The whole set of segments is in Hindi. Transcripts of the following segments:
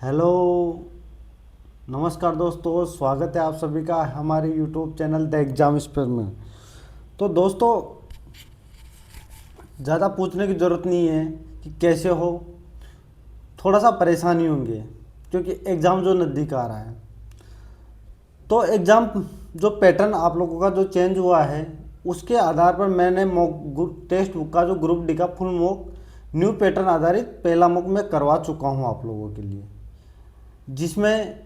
हेलो, नमस्कार दोस्तों। स्वागत है आप सभी का हमारे YouTube channel the exam spare में। तो दोस्तों, ज़्यादा पूछने की ज़रूरत नहीं है कि कैसे हो। थोड़ा सा परेशानी होंगे क्योंकि एग्ज़ाम जो नज़दीक आ रहा है। तो एग्ज़ाम जो पैटर्न आप लोगों का जो चेंज हुआ है, उसके आधार पर मैंने मॉक टेस्ट बुक का जो ग्रुप डी का फुल मॉक न्यू पैटर्न आधारित पहला मॉक मैं करवा चुका हूँ आप लोगों के लिए, जिसमें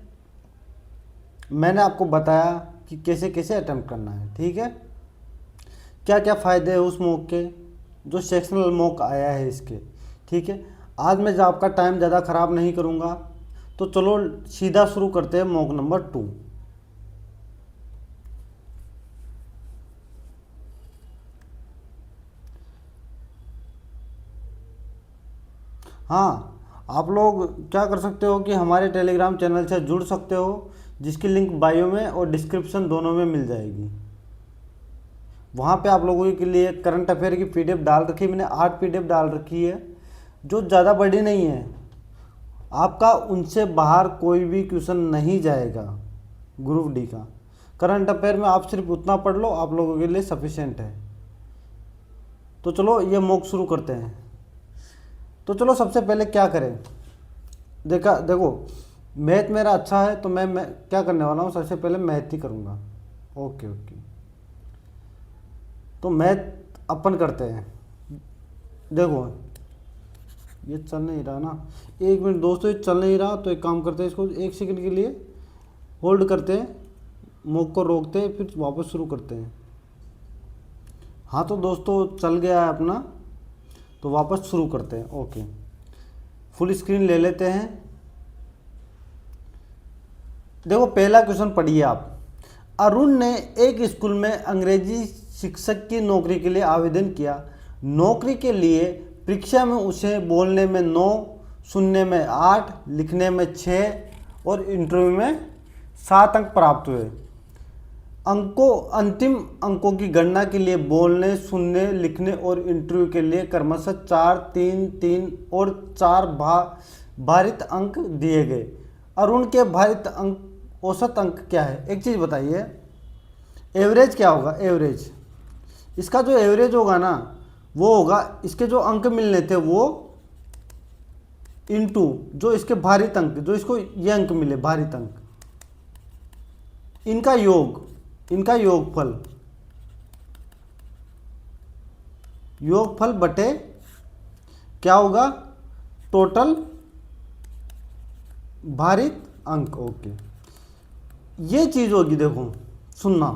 मैंने आपको बताया कि कैसे कैसे अटेम्प्ट करना है। ठीक है, क्या क्या फ़ायदे हैं उस मॉक के, जो सेक्शनल मॉक आया है इसके। ठीक है, आज मैं आपका टाइम ज़्यादा ख़राब नहीं करूँगा, तो चलो सीधा शुरू करते हैं मॉक नंबर 2। हाँ, आप लोग क्या कर सकते हो कि हमारे टेलीग्राम चैनल से जुड़ सकते हो, जिसकी लिंक बायो में और डिस्क्रिप्शन दोनों में मिल जाएगी। वहाँ पे आप लोगों के लिए करंट अफेयर की पीडीएफ डाल रखी है, मैंने 8 पीडीएफ डाल रखी है, जो ज़्यादा बड़ी नहीं है। आपका उनसे बाहर कोई भी क्वेश्चन नहीं जाएगा। ग्रुप डी का करंट अफेयर में आप सिर्फ उतना पढ़ लो, आप लोगों के लिए सफिशिएंट है। तो चलो ये मॉक शुरू करते हैं। तो चलो सबसे पहले क्या करें, देखो मैथ मेरा अच्छा है, तो मैं क्या करने वाला हूँ, सबसे पहले मैथ ही करूँगा। ओके ओके, तो मैथ अपन करते हैं। देखो ये चल नहीं रहा ना, 1 मिनट दोस्तों, ये चल नहीं रहा। तो एक काम करते हैं, इसको 1 सेकंड के लिए होल्ड करते हैं, मॉक को रोकते हैं, फिर वापस शुरू करते हैं। हाँ तो दोस्तों चल गया है अपना, तो वापस शुरू करते हैं। ओके, फुल स्क्रीन ले लेते हैं। देखो पहला क्वेश्चन पढ़िए आप। अरुण ने एक स्कूल में अंग्रेजी शिक्षक की नौकरी के लिए आवेदन किया। नौकरी के लिए परीक्षा में उसे बोलने में 9, सुनने में 8, लिखने में 6 और इंटरव्यू में 7 अंक प्राप्त हुए। अंतिम अंकों की गणना के लिए बोलने, सुनने, लिखने और इंटरव्यू के लिए क्रमशः 4, 3, 3 और 4 भारित अंक दिए गए। अरुण के भारित अंक औसत अंक क्या है? एक चीज़ बताइए, एवरेज क्या होगा? एवरेज, इसका जो एवरेज होगा ना, वो होगा इसके जो अंक मिलने थे वो इनटू जो इसके भारित अंक, जो इसको ये अंक मिले भारित अंक, इनका योग, इनका योगफल बटे क्या होगा? टोटल भारित अंक। ओके, ये चीज होगी। देखो सुनना,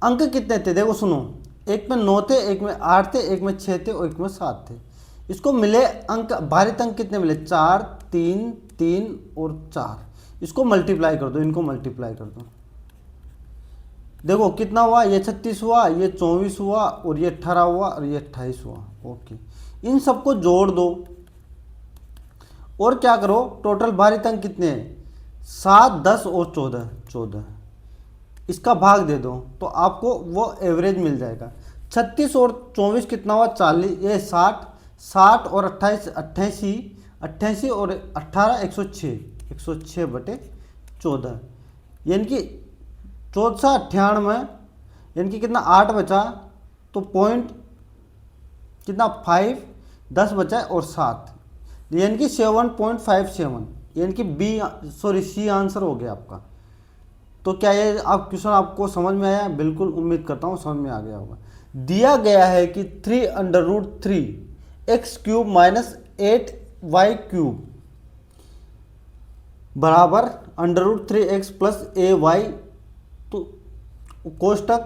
अंक कितने थे? देखो सुनो, एक में 9 थे, एक में 8 थे, एक में 6 थे और एक में 7 थे। इसको मिले अंक, भारित अंक कितने मिले? 4, 3, 3 और 4। इसको मल्टीप्लाई कर दो, इनको मल्टीप्लाई कर दो। देखो कितना हुआ? ये 36 हुआ, ये 24 हुआ और ये 18 हुआ और ये 28 हुआ। ओके, इन सबको जोड़ दो और क्या करो, टोटल भारित अंक कितने हैं? 7, 10 और 14, 14। इसका भाग दे दो तो आपको वो एवरेज मिल जाएगा। 36 और 24 कितना हुआ? 40, ये 60, 60 और 28, 88, 88 और 18, 106, 106 बटे 14, यानी कि 1498, यानी कि कितना? 8 बचा, तो पॉइंट कितना? 5, 10 बचा और 7, यानी कि 7.57, यानी कि सी आंसर हो गया आपका। तो क्या ये आप क्वेश्चन आपको समझ में आया? बिल्कुल उम्मीद करता हूँ समझ में आ गया होगा। दिया गया है कि 3√3 x cube minus 8y cube बराबर √3x प्लस ay, तो कोष्टक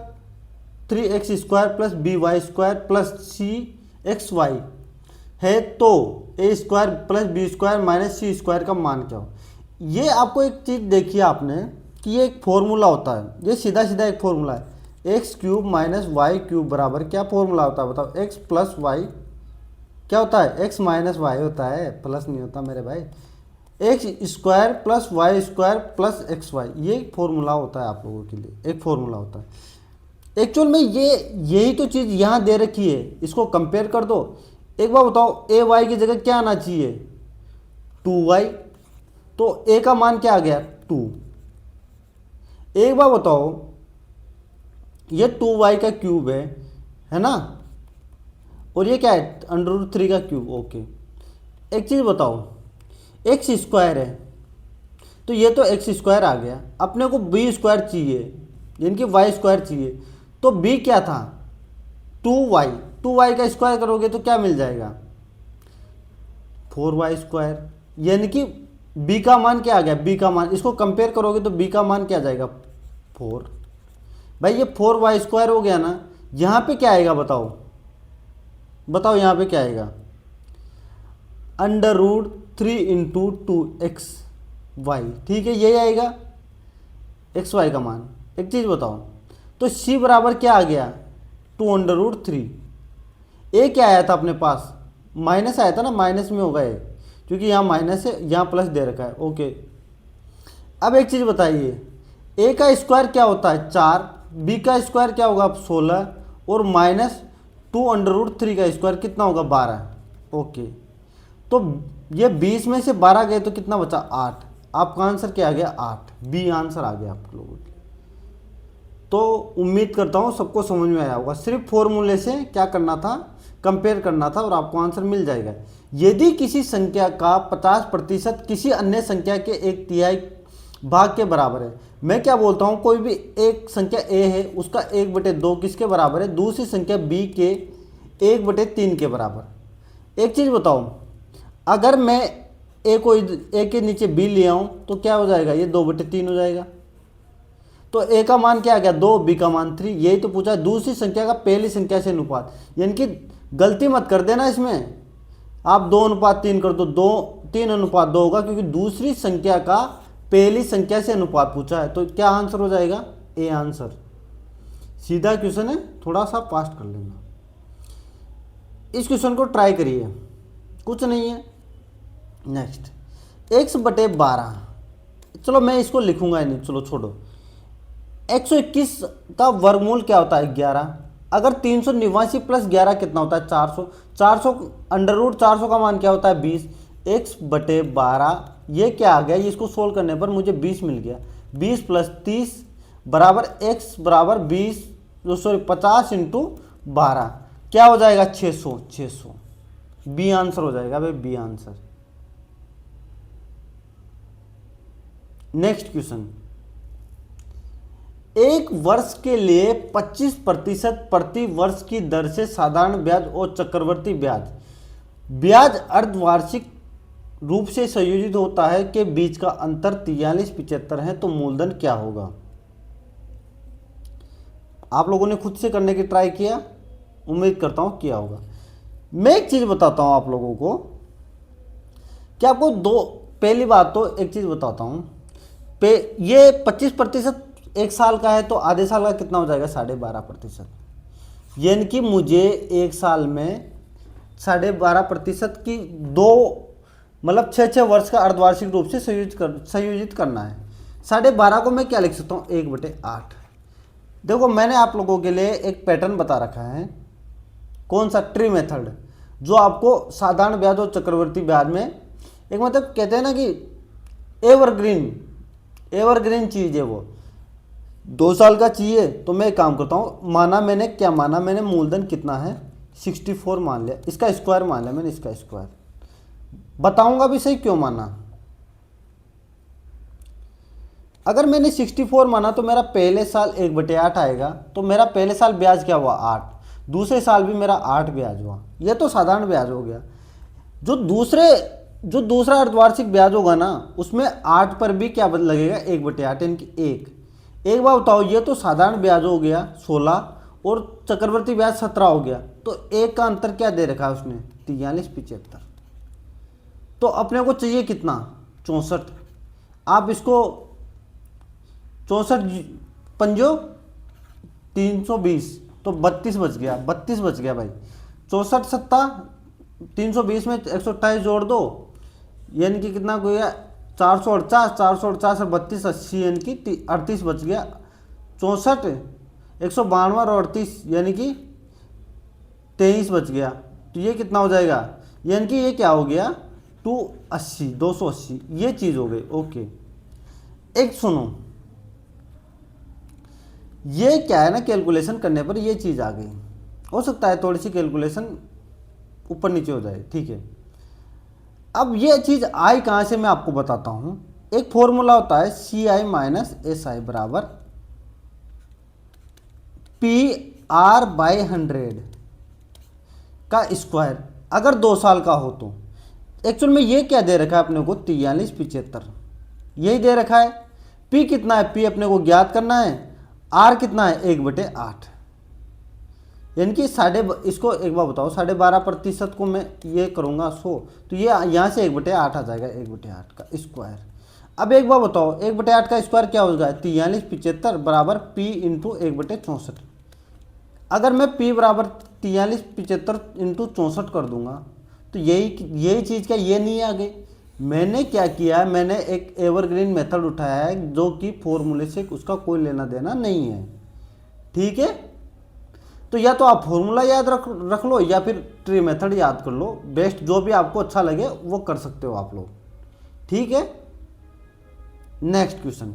3x square plus by square plus cxy है, तो A square plus B square minus C square का मान क्या हो? ये आपको एक चीज़ देखिए आपने कि ये एक फॉर्मूला होता है, ये सीधा सीधा एक फॉर्मूला है। X cube minus y cube बराबर क्या फॉर्मूला होता है बताओ? एक्स प्लस वाई क्या होता है? एक्स माइनस वाई होता है, प्लस नहीं होता मेरे भाई। X square plus y square plus x y, ये फॉर्मूला होता है आप लोगों के लिए, एक फॉर्मूला होता है। एक्चुअल में यही तो चीज़ यहाँ दे रखी है, इसको कंपेयर कर दो। एक बार बताओ, ए वाई की जगह क्या आना चाहिए? 2y, तो a का मान क्या आ गया 2। एक बार बताओ, ये 2y का क्यूब है ना, और ये क्या है √3 का क्यूब। ओके, एक चीज़ बताओ, एक्स स्क्वायर है तो ये तो एक्स स्क्वायर आ गया, अपने को बी स्क्वायर चाहिए यानी कि वाई स्क्वायर चाहिए, तो बी क्या था 2y, 2y का स्क्वायर करोगे तो क्या मिल जाएगा 4y स्क्वायर, यानी कि b का मान क्या आ गया, b का मान, इसको कंपेयर करोगे तो b का मान क्या आ जाएगा 4। भाई ये 4y स्क्वायर हो गया ना, यहाँ पे क्या आएगा बताओ, बताओ यहाँ पे क्या आएगा √3 इंटू 2xy, ठीक है यही आएगा xy का मान। एक चीज़ बताओ, तो c बराबर क्या आ गया 2√3, ए क्या आया था अपने पास माइनस आया था ना, माइनस में होगा ये, क्योंकि यहाँ माइनस है यहाँ प्लस दे रखा है। ओके, अब एक चीज़ बताइए, ए का स्क्वायर क्या होता है 4, बी का स्क्वायर क्या होगा 16, और माइनस 2√3 का स्क्वायर कितना होगा 12। ओके, तो ये 20 में से 12 गए तो कितना बचा 8, आपका आंसर क्या आ गया 8, बी आंसर आ गया आप लोगों के। तो उम्मीद करता हूँ सबको समझ में आया होगा, सिर्फ फॉर्मूले से क्या करना था कंपेयर करना था और आपको आंसर मिल जाएगा। यदि किसी संख्या का 50% किसी अन्य संख्या के 1/3 भाग के बराबर है, मैं क्या बोलता हूँ कोई भी एक संख्या a है उसका 1/2 किसके बराबर है, दूसरी संख्या b के 1/3 के बराबर। एक चीज़ बताओ, अगर मैं a को a के नीचे b ले आऊँ तो क्या हो जाएगा, ये 2/3 हो जाएगा। तो a का मान क्या आ गया 2, b का मान 3, यही तो पूछा है दूसरी संख्या का पहली संख्या से अनुपात, यानी कि गलती मत कर देना इसमें, आप 2:3 कर दो, 3:2 होगा क्योंकि दूसरी संख्या का पहली संख्या से अनुपात पूछा है, तो क्या आंसर हो जाएगा ए आंसर। सीधा क्वेश्चन है, थोड़ा सा फास्ट कर लेना। इस क्वेश्चन को ट्राई करिए, कुछ नहीं है। नेक्स्ट, x/12, चलो मैं इसको लिखूंगा ही नहीं, चलो छोड़ो। 121 का वर्गमूल क्या होता है 11, अगर 389 प्लस 11 कितना होता है 400, 400 √400 का मान क्या होता है 20, x/12 ये क्या आ गया, ये इसको सोल्व करने पर मुझे 20 मिल गया, 20 + 30 बराबर x बराबर 50 इंटू 12 क्या हो जाएगा 600, बी आंसर हो जाएगा भाई, बी आंसर। नेक्स्ट क्वेश्चन, एक वर्ष के लिए 25% प्रति वर्ष की दर से साधारण ब्याज और चक्रवर्ती ब्याज अर्धवार्षिक रूप से संयोजित होता है के बीच का अंतर 4375 है, तो मूलधन क्या होगा। आप लोगों ने खुद से करने की ट्राई किया, उम्मीद करता हूं किया होगा। मैं एक चीज बताता हूं आप लोगों को, कि आपको पहली बात तो एक चीज बताता हूं, ये 25% एक साल का है तो आधे साल का कितना हो जाएगा 12.5%, यानी कि मुझे एक साल में 12.5% की मतलब 6 वर्ष का अर्धवार्षिक रूप से संयोजित करना है। 12.5 को मैं क्या लिख सकता हूँ 1/8। देखो मैंने आप लोगों के लिए एक पैटर्न बता रखा है, कौन सा, ट्री मेथड, जो आपको साधारण ब्याज और चक्रवर्ती ब्याज में एक मतलब कहते हैं ना कि एवरग्रीन चीज है, वो 2 साल का चाहिए। तो मैं एक काम करता हूँ, मैंने मूलधन कितना है 64 मान लिया, इसका स्क्वायर मान लिया मैंने, इसका स्क्वायर बताऊंगा भी सही क्यों माना। अगर मैंने 64 माना तो मेरा पहले साल 1/8 आएगा, तो मेरा पहले साल ब्याज क्या हुआ 8, दूसरे साल भी मेरा 8 ब्याज हुआ, यह तो साधारण ब्याज हो गया। जो दूसरा अर्धवार्षिक ब्याज होगा ना, उसमें 8 पर भी क्या लगेगा 1/8 यानी कि 1। एक बार बताओ, ये तो साधारण ब्याज हो गया 16 और चक्रवर्ती ब्याज 17 हो गया, तो एक का अंतर क्या दे रखा है उसने 4375। तो अपने को चाहिए कितना 64, आप इसको 64 पंजो 320 तो 32 बच गया, भाई। 64 सत्ता 320 में 128 जोड़ दो, यानी कि कितना हो गया 448 और 32 80 यानी कि 38 बच गया। 64 192 और 38 यानी कि 23 बच गया, तो ये कितना हो जाएगा, यानी कि ये क्या हो गया 280 280 ये चीज़ हो गई। ओके, एक सुनो, ये क्या है ना, कैलकुलेशन करने पर ये चीज़ आ गई। हो सकता है थोड़ी सी कैलकुलेशन ऊपर नीचे हो जाए, ठीक है। अब ये चीज़ आई कहाँ से मैं आपको बताता हूँ। एक फॉर्मूला होता है CI माइनस SI बराबर PR/100 का स्क्वायर, अगर 2 साल का हो तो। एक्चुअल में ये क्या दे रखा है अपने को, 4375 यही दे रखा है। P कितना है, P अपने को ज्ञात करना है। R कितना है, 1/8, यानी कि इसको एक बार बताओ, 12.5% को मैं ये करूँगा 100, तो ये यहाँ से 1/8 आ जाएगा, 1/8 का स्क्वायर। अब एक बार बताओ, 1/8 का स्क्वायर क्या होगा, 4375 बराबर P इंटू 1/64। अगर मैं P बराबर 4375 इंटू 64 कर दूंगा तो यही चीज़ क्या ये नहीं आ गई। मैंने क्या किया है, मैंने एक एवरग्रीन मेथड उठाया है जो कि फॉर्मूले से उसका कोई लेना देना नहीं है, ठीक है। तो या तो आप फॉर्मूला याद रख लो या फिर ट्री मेथड याद कर लो, बेस्ट जो भी आपको अच्छा लगे वो कर सकते हो आप लोग, ठीक है। नेक्स्ट क्वेश्चन,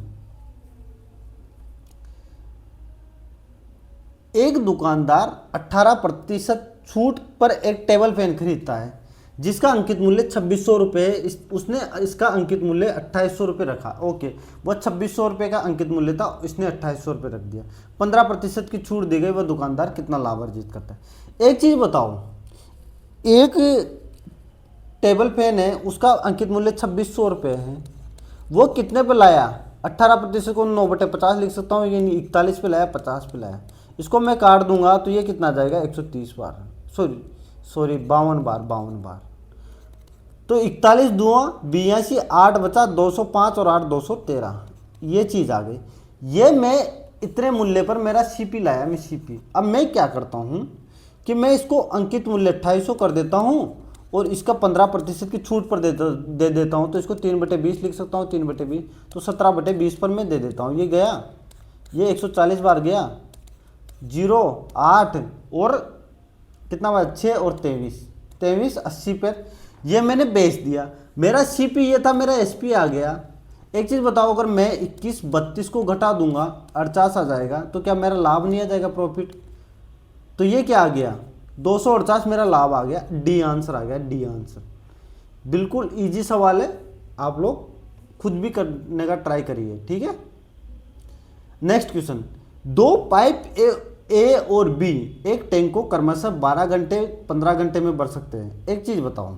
एक दुकानदार 18% छूट पर एक टेबल फैन खरीदता है जिसका अंकित मूल्य 2600 रुपये है। उसने इसका अंकित मूल्य 2800 रुपये रखा। ओके, वह 2600 रुपये का अंकित मूल्य था, इसने 2800 रुपये रख दिया। 15% की छूट दी गई, वह दुकानदार कितना लाभ अर्जित करता है। एक चीज़ बताओ, एक टेबल फैन है, उसका अंकित मूल्य 2600 रुपये है, वो कितने पे लाया, 18% को 9/50 लिख सकता हूँ, यानी 41 पे लाया, 50 पे लाया। इसको मैं काट दूंगा तो ये कितना आ जाएगा, 130 बार, सॉरी 52 बार। तो 41 दूआ 82, 8 बचा 205 और 8 213, ये चीज़ आ गई। ये मैं इतने मूल्य पर मेरा CP लाया, मैं CP। अब मैं क्या करता हूँ कि मैं इसको अंकित मूल्य 2800 कर देता हूँ और इसका 15% की छूट पर दे देता हूँ, तो इसको 3/20 लिख सकता हूँ, 3/20 तो 17/20 पर मैं दे देता हूँ। ये गया, ये 140 बार गया, 0 8 और कितना बार 6 और 23 80 पर ये मैंने बेच दिया। मेरा CP ये था, मेरा SP आ गया। एक चीज़ बताओ, अगर मैं 21 32 को घटा दूंगा 48 आ जाएगा, तो क्या मेरा लाभ नहीं आ जाएगा, प्रॉफिट। तो ये क्या आ गया, 248 मेरा लाभ आ गया। डी आंसर आ गया, डी आंसर। बिल्कुल इजी सवाल है, आप लोग खुद भी करने का ट्राई करिए, ठीक है। नेक्स्ट क्वेश्चन, दो पाइप ए और बी एक टैंक को क्रमशः 12 घंटे 15 घंटे में भर सकते हैं। एक चीज बताओ,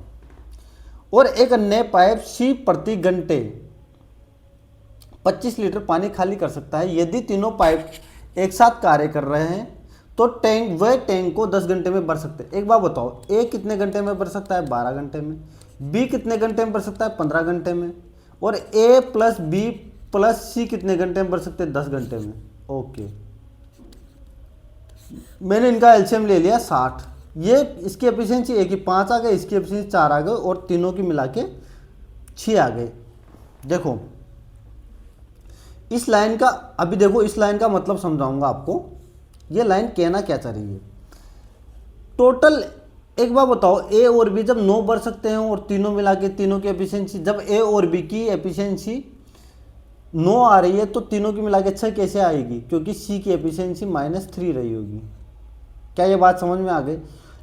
और एक अन्य पाइप C प्रति घंटे 25 लीटर पानी खाली कर सकता है। यदि तीनों पाइप एक साथ कार्य कर रहे हैं तो टैंक को 10 घंटे में भर सकते हैं। एक बार बताओ, A कितने घंटे में भर सकता है, 12 घंटे में। B कितने घंटे में भर सकता है, 15 घंटे में। और A plus B plus C कितने घंटे में भर सकते हैं, 10 घंटे में। ओके, मैंने इनका एलसीएम ले लिया 60। ये इसकी एफिशिएंसी A की 5 आ गई, इसकी एफिशिएंसी 4 आ गई और तीनों की मिला के 6 आ गई। देखो इस लाइन का, अभी देखो इस लाइन का मतलब समझाऊंगा आपको। ये लाइन कहना क्या चाह रही है, टोटल एक बार बताओ, A और B जब 9 भर सकते हैं और तीनों मिला के तीनों की एफिशिएंसी, जब A और B की एफिशिएंसी 9 आ रही है तो तीनों की मिला के 6 कैसे आएगी, क्योंकि C की एफिशिएंसी -3 रही होगी। क्या ये बात समझ में आ गई।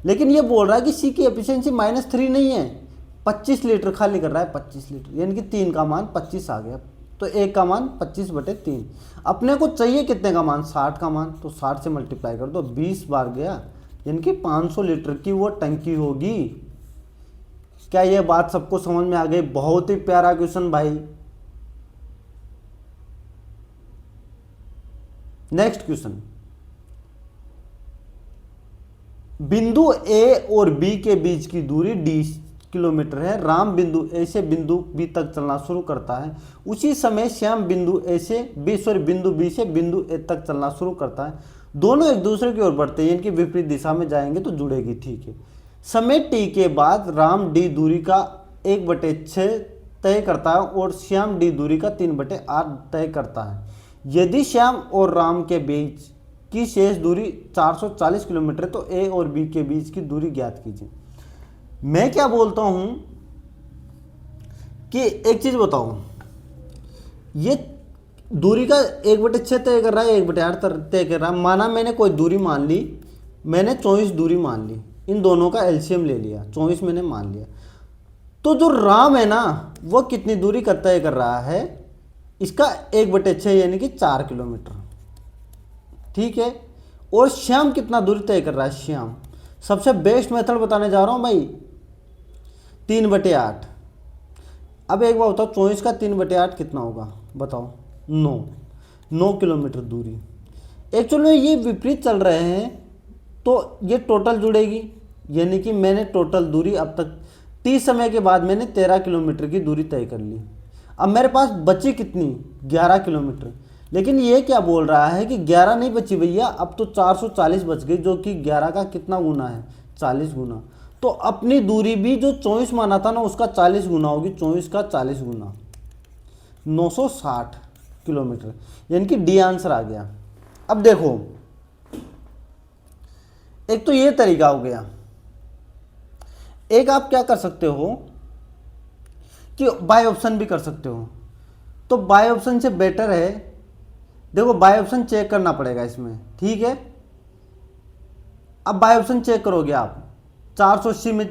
लेकिन ये बोल रहा है कि C की एफिशिएंसी -3 नहीं है, 25 लीटर खाली कर रहा है, 25 लीटर, यानी कि 3 का मान 25 आ गया। तो 1 का मान 25/3। अपने को चाहिए कितने का मान, 60 का मान, तो 60 से मल्टीप्लाई कर दो, 20 बार गया, यानी कि 500 लीटर की वो टंकी होगी। क्या ये बात सबको समझ में आ गई। बहुत ही प्यारा क्वेश्चन भाई। नेक्स्ट क्वेश्चन, बिंदु A और B के बीच की दूरी D किलोमीटर है। राम बिंदु A से बिंदु B तक चलना शुरू करता है। उसी समय श्याम बिंदु B से बिंदु A तक चलना शुरू करता है। दोनों एक दूसरे की ओर बढ़ते हैं, इनकी विपरीत दिशा में जाएंगे तो जुड़ेगी, ठीक है। समय T के बाद राम D दूरी का 1/6 तय करता है और श्याम D दूरी का 3/8 तय करता है। यदि श्याम और राम के बीच की शेष दूरी 440 किलोमीटर, तो A और B के बीच की दूरी ज्ञात कीजिए। मैं क्या बोलता हूं कि एक चीज़ बताओ, ये दूरी का 1/6 तय कर रहा है, 1/8 तय कर रहा है। माना मैंने कोई दूरी मान ली, मैंने 24 दूरी मान ली, इन दोनों का एलसीएम ले लिया, 24 मैंने मान लिया। तो जो राम है ना वो कितनी दूरी का तय कर रहा है, इसका 1/6 यानी कि 4 किलोमीटर, ठीक है। और श्याम कितना दूरी तय कर रहा है, श्याम सबसे बेस्ट मेथड बताने जा रहा हूँ भाई, 3/8। अब एक बार बताओ 24 का 3/8 कितना होगा बताओ, 9 किलोमीटर दूरी। एक्चुअली में ये विपरीत चल रहे हैं, तो ये टोटल जुड़ेगी, यानी कि मैंने टोटल दूरी अब तक t समय के बाद मैंने 13 किलोमीटर की दूरी तय कर ली। अब मेरे पास बची कितनी, 11 किलोमीटर। लेकिन ये क्या बोल रहा है कि 11 नहीं बची भैया, अब तो 440 बच गई, जो कि 11 का कितना गुना है, 40 गुना। तो अपनी दूरी भी जो 24 माना था ना उसका 40 गुना होगी, 24 का 40 गुना 960 किलोमीटर, यानी कि डी आंसर आ गया। अब देखो, एक तो ये तरीका हो गया, एक आप क्या कर सकते हो कि बाय ऑप्शन भी कर सकते हो। तो बाय ऑप्शन से बेटर है, देखो बाय ऑप्शन चेक करना पड़ेगा इसमें, ठीक है। अब बाय ऑप्शन चेक करोगे आप, 480 में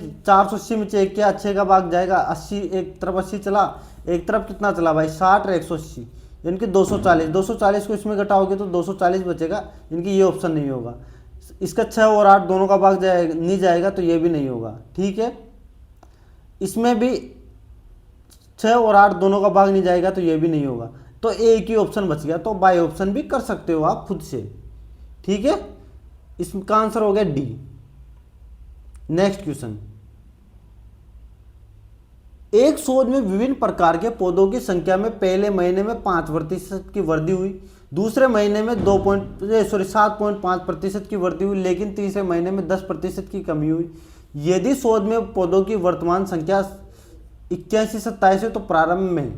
चेक किया, 6 का भाग जाएगा, 80 एक तरफ 80 चला, एक तरफ कितना चला भाई 60 और 180, यानी कि 240 को इसमें घटाओगे तो 240 बचेगा, यानी कि ये ऑप्शन नहीं होगा। इसका 6 और 8 दोनों का भाग जाएगा, नहीं जाएगा तो ये भी नहीं होगा, ठीक है। इसमें भी 6 और 8 दोनों का भाग नहीं जाएगा तो ये भी नहीं होगा, तो एक ही ऑप्शन बच गया। तो बाय ऑप्शन भी कर सकते हो आप खुद से, ठीक है। इसका आंसर हो गया डी। नेक्स्ट क्वेश्चन, एक शोध में विभिन्न प्रकार के पौधों की संख्या में पहले महीने में 5% की वृद्धि हुई, दूसरे महीने में 7.5% की वृद्धि हुई, लेकिन तीसरे महीने में 10% की कमी हुई। यदि शोध में पौधों की वर्तमान संख्या 81-27 है तो प्रारंभ में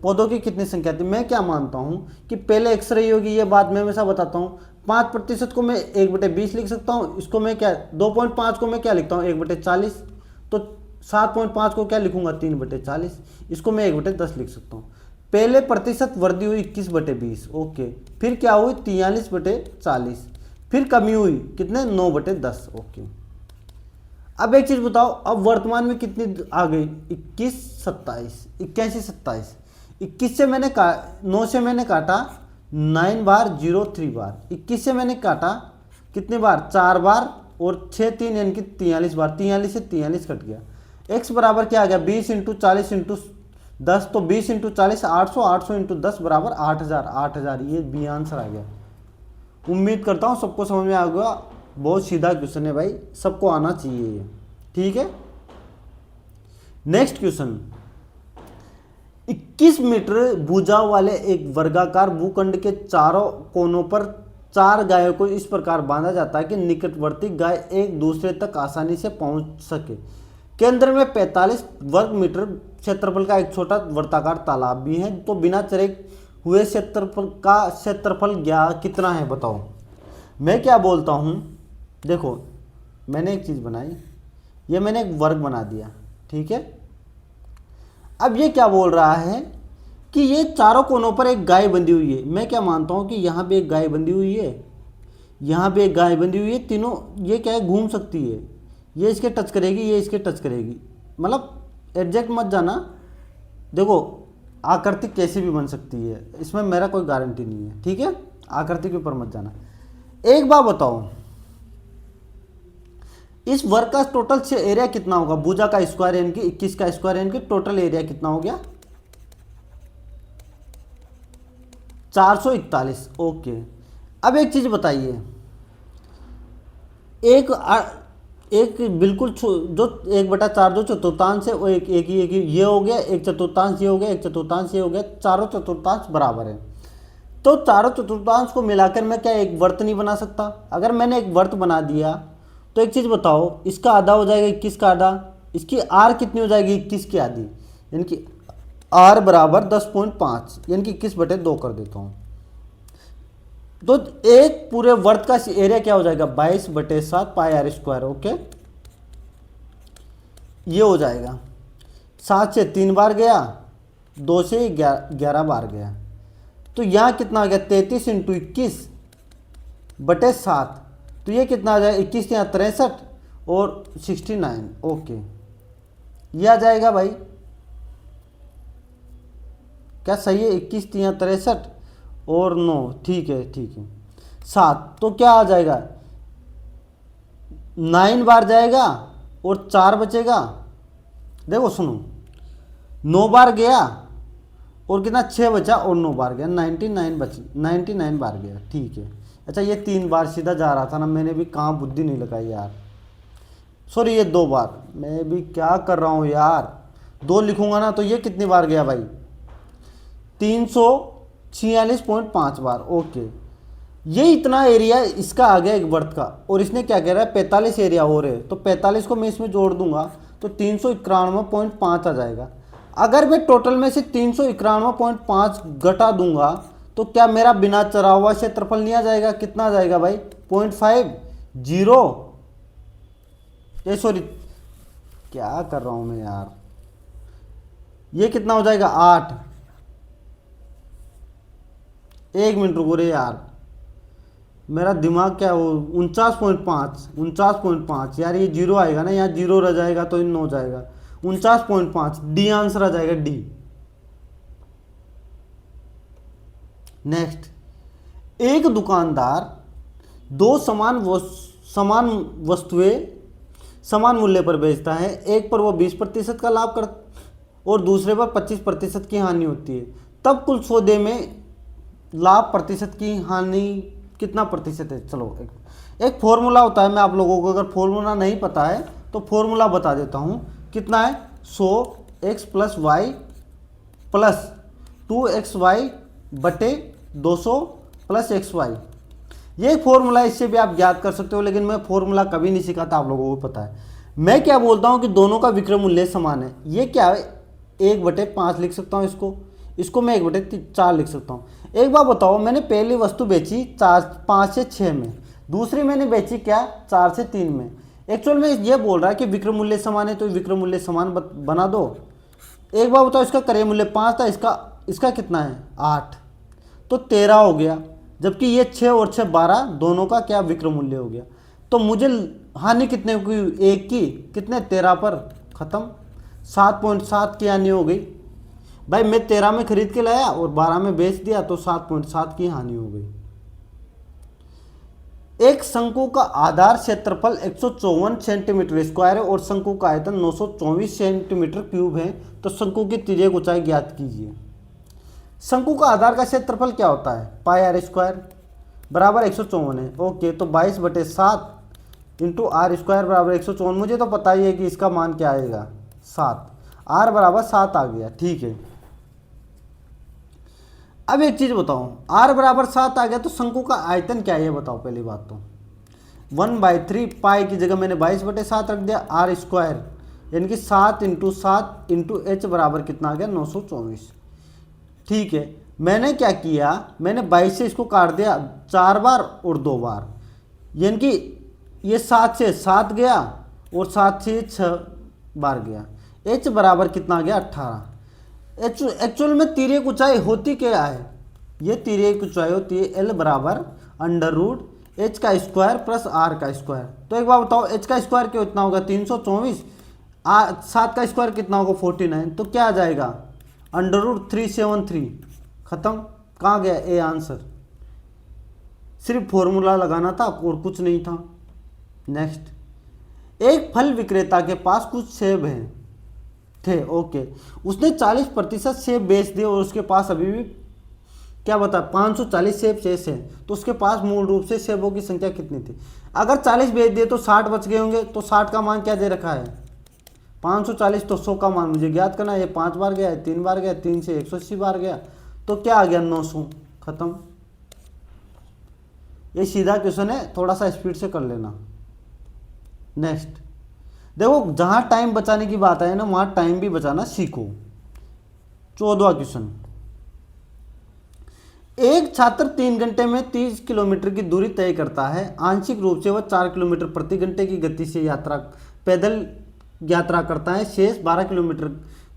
पौधों की कितनी संख्या थी। मैं क्या मानता हूँ कि पहले एक्स रही होगी, ये बात मैं हमेशा बताता हूँ। 5% को मैं 1/20 लिख सकता हूँ, इसको मैं क्या 2.5 को मैं क्या लिखता हूँ 1/40, तो 7.5 को क्या लिखूंगा 3/40, इसको मैं 1/10 लिख सकता हूँ। पहले प्रतिशत वृद्धि हुई 21/20, ओके। फिर क्या हुई 43/40, फिर कमी हुई कितने 9/10, ओके। अब एक चीज बताओ, अब वर्तमान में कितनी आ गई 81 से मैंने 9 से मैंने काटा 9 बार 0 3 बार, 21 से मैंने काटा कितनी बार 4 बार, और 6 3 यानी कि 43 बार, 43 से 43 कट गया। x बराबर क्या आ गया 20 × 40 × 10, तो 20 × 40 800, 800 × 10 बराबर 8000, ये बी आंसर आ गया। उम्मीद करता हूँ सबको समझ में आ गया, बहुत सीधा क्वेश्चन है भाई, सबको आना चाहिए ये, ठीक है। नेक्स्ट क्वेश्चन, 21 मीटर भुजा वाले एक वर्गाकार भूखंड के चारों कोनों पर 4 गायों को इस प्रकार बांधा जाता है कि निकटवर्ती गाय एक दूसरे तक आसानी से पहुंच सके। केंद्र में 45 वर्ग मीटर क्षेत्रफल का एक छोटा वर्ताकार तालाब भी है, तो बिना चरे हुए क्षेत्रफल कितना है बताओ। मैं क्या बोलता हूँ, देखो मैंने एक चीज़ बनाई, ये मैंने एक वर्ग बना दिया, ठीक है। अब ये क्या बोल रहा है कि ये चारों कोनों पर एक गाय बंधी हुई है। मैं क्या मानता हूँ कि यहाँ पे एक गाय बंधी हुई है, यहाँ पे एक गाय बंधी हुई है, तीनों ये क्या है घूम सकती है, ये इसके टच करेगी, ये इसके टच करेगी, मतलब एग्जैक्ट मत जाना, देखो आकृति कैसे भी बन सकती है, इसमें मेरा कोई गारंटी नहीं है, ठीक है। आकृति के ऊपर मत जाना। एक बात बताओ, इस वर्ग का टोटल एरिया कितना होगा, भुजा का स्क्वायर यानी कि 21 का स्क्वायर यानी कि टोटल एरिया कितना हो गया 441, ओके। अब एक चीज बताइए, एक बिल्कुल जो 1/4 जो चतुर्थांश है वो एक ही ये हो गया, एक चतुर्थांश ये हो गया, एक चतुर्थांश ये हो गया, चारों चतुर्थांश बराबर है। तो चारों चतुर्थांश को मिलाकर मैं क्या एक वर्त नहीं बना सकता। अगर मैंने एक वर्त बना दिया तो एक चीज़ बताओ, इसका आधा हो जाएगा 21 का आधा, इसकी आर कितनी हो जाएगी 21 की आधी, यानी कि आर बराबर 10.5, यानी कि 21/2 कर देता हूँ। तो एक पूरे वर्त का एरिया क्या हो जाएगा 22/7 पाई r स्क्वायर, ओके, ये हो जाएगा। 7 से 3 बार गया, 2 से 11 बार गया। तो यहाँ कितना आ गया 33 इंटू 21 बटे 7। तो ये कितना आ जाएगा 21 यहाँ 63 और 69। ओके, ये आ जाएगा भाई, क्या सही है? 21 यहाँ 63 और 9, ठीक है ठीक है 7। तो क्या आ जाएगा 9 बार जाएगा और 4 बचेगा। देखो सुनो, 9 बार गया और कितना 6 बचा और 9 बार गया, 99 बार गया, ठीक है। अच्छा ये 3 बार सीधा जा रहा था ना, मैंने भी कहाँ बुद्धि नहीं लगाई यार, सॉरी ये 2 बार, मैं भी क्या कर रहा हूँ यार, 2 लिखूंगा ना तो ये कितनी बार गया भाई 346.5 बार। ओके, ये इतना एरिया इसका आ गया एक बर्थ का, और इसने क्या कह रहा है 45 एरिया और है, तो 45 को मैं इसमें जोड़ दूंगा तो 391.5 आ जाएगा। अगर मैं टोटल में से 391.5 घटा दूंगा तो क्या मेरा बिना चरा हुआ क्षेत्रफल नहीं आ जाएगा? कितना आ जाएगा भाई 0.50। ये सॉरी क्या कर रहा हूं मैं यार, ये कितना हो जाएगा 8। 1 मिनट रुको रे यार, मेरा दिमाग क्या हो 49.5 यार, ये 0 आएगा ना, यहाँ 0 रह जाएगा तो 9 जाएगा, 49.5 डी आंसर आ जाएगा डी। नेक्स्ट, एक दुकानदार 2 समान वस्तुएं समान मूल्य पर बेचता है, एक पर वो 20% का लाभ कर और दूसरे पर 25% की हानि होती है, तब कुल सौदे में लाभ प्रतिशत की हानि कितना प्रतिशत है? चलो एक फॉर्मूला होता है, मैं आप लोगों को अगर फॉर्मूला नहीं पता है तो फॉर्मूला बता देता हूँ। कितना है 100x + y प्लस 2xy बटे 200 + xy। ये फॉर्मूला, इससे भी आप याद कर सकते हो, लेकिन मैं फॉर्मूला कभी नहीं सिखाता, आप लोगों को पता है। मैं क्या बोलता हूँ कि दोनों का विक्रय मूल्य समान है। ये क्या है 1/5 लिख सकता हूँ, इसको मैं 1/4 लिख सकता हूँ। एक बार बताओ, मैंने पहली वस्तु बेची 5 से 6 में, दूसरी मैंने बेची क्या 4 से 3 में। एक्चुअल में ये बोल रहा है कि विक्रय मूल्य समान है, तो विक्रय मूल्य समान बना दो। एक बार बताओ, इसका क्रय मूल्य 5 था, इसका कितना है 8, तो 13 हो गया, जबकि ये 6 और 6 12, दोनों का क्या विक्रय मूल्य हो गया। तो मुझे हानि कितने की? 1 की, कितने 13 पर, खत्म। 7.7 की हानि हो गई भाई, मैं 13 में खरीद के लाया और 12 में बेच दिया, तो 7.7 की हानि हो गई। एक शंकु का आधार क्षेत्रफल 154 सेंटीमीटर स्क्वायर है और शंकु का आयतन 924 सेंटीमीटर क्यूब है, तो शंकु की तिर्यक ऊंचाई ज्ञात कीजिए। शंकु का आधार का क्षेत्रफल क्या होता है πr² बराबर 154 है। ओके, तो 22/7 इंटू r² बराबर 154। मुझे तो पता ही है कि इसका मान क्या आएगा 7, r बराबर 7 आ गया, ठीक है। अब एक चीज बताओ, r बराबर 7 आ गया तो शंकु का आयतन क्या है ये बताओ। पहली बात तो 1/3 पाई की जगह मैंने 22/7 रख दिया, r², यानी कि 7 इंटू 7 इंटू h बराबर कितना आ गया 924, ठीक है। मैंने क्या किया, मैंने 22 से इसको काट दिया 4 बार और 2 बार, यानी कि ये 7 से 7 गया और 7 से 6 बार गया। h बराबर कितना आ गया 18। एक्चुअल में तिर्यक ऊंचाई होती क्या है, ये तिर्यक ऊंचाई होती है l बराबर √h² प्लस r का स्क्वायर। तो एक बार बताओ, h का स्क्वायर कितना होगा 324, 7 का स्क्वायर कितना होगा 49, तो क्या आ जाएगा √373। खत्म, कहाँ गया ए आंसर। सिर्फ फॉर्मूला लगाना था और कुछ नहीं था। नेक्स्ट, एक फल विक्रेता के पास कुछ सेब हैं थे, ओके, उसने 40% सेब बेच दिए और उसके पास अभी भी क्या बता 540 सेब शेष हैं, तो उसके पास मूल रूप से सेबों की संख्या कितनी थी। अगर 40 बेच दिए तो 60 बच गए होंगे, तो 60 का मान क्या दे रखा है 540, तो 100 का मान मुझे ज्ञात करना है। ये 5 बार गया है, 3 बार गया, 3 से 180 बार गया, तो क्या आ गया 900। खत्म, ये सीधा क्वेश्चन है, थोड़ा सा स्पीड से कर लेना। नेक्स्ट देखो, जहां टाइम बचाने की बात है ना, वहां टाइम भी बचाना सीखो। 14वां क्वेश्चन, एक छात्र 3 घंटे में 30 किलोमीटर की दूरी तय करता है। आंशिक रूप से वह 4 किलोमीटर प्रति घंटे की गति से पैदल यात्रा करता है। शेष 12 किलोमीटर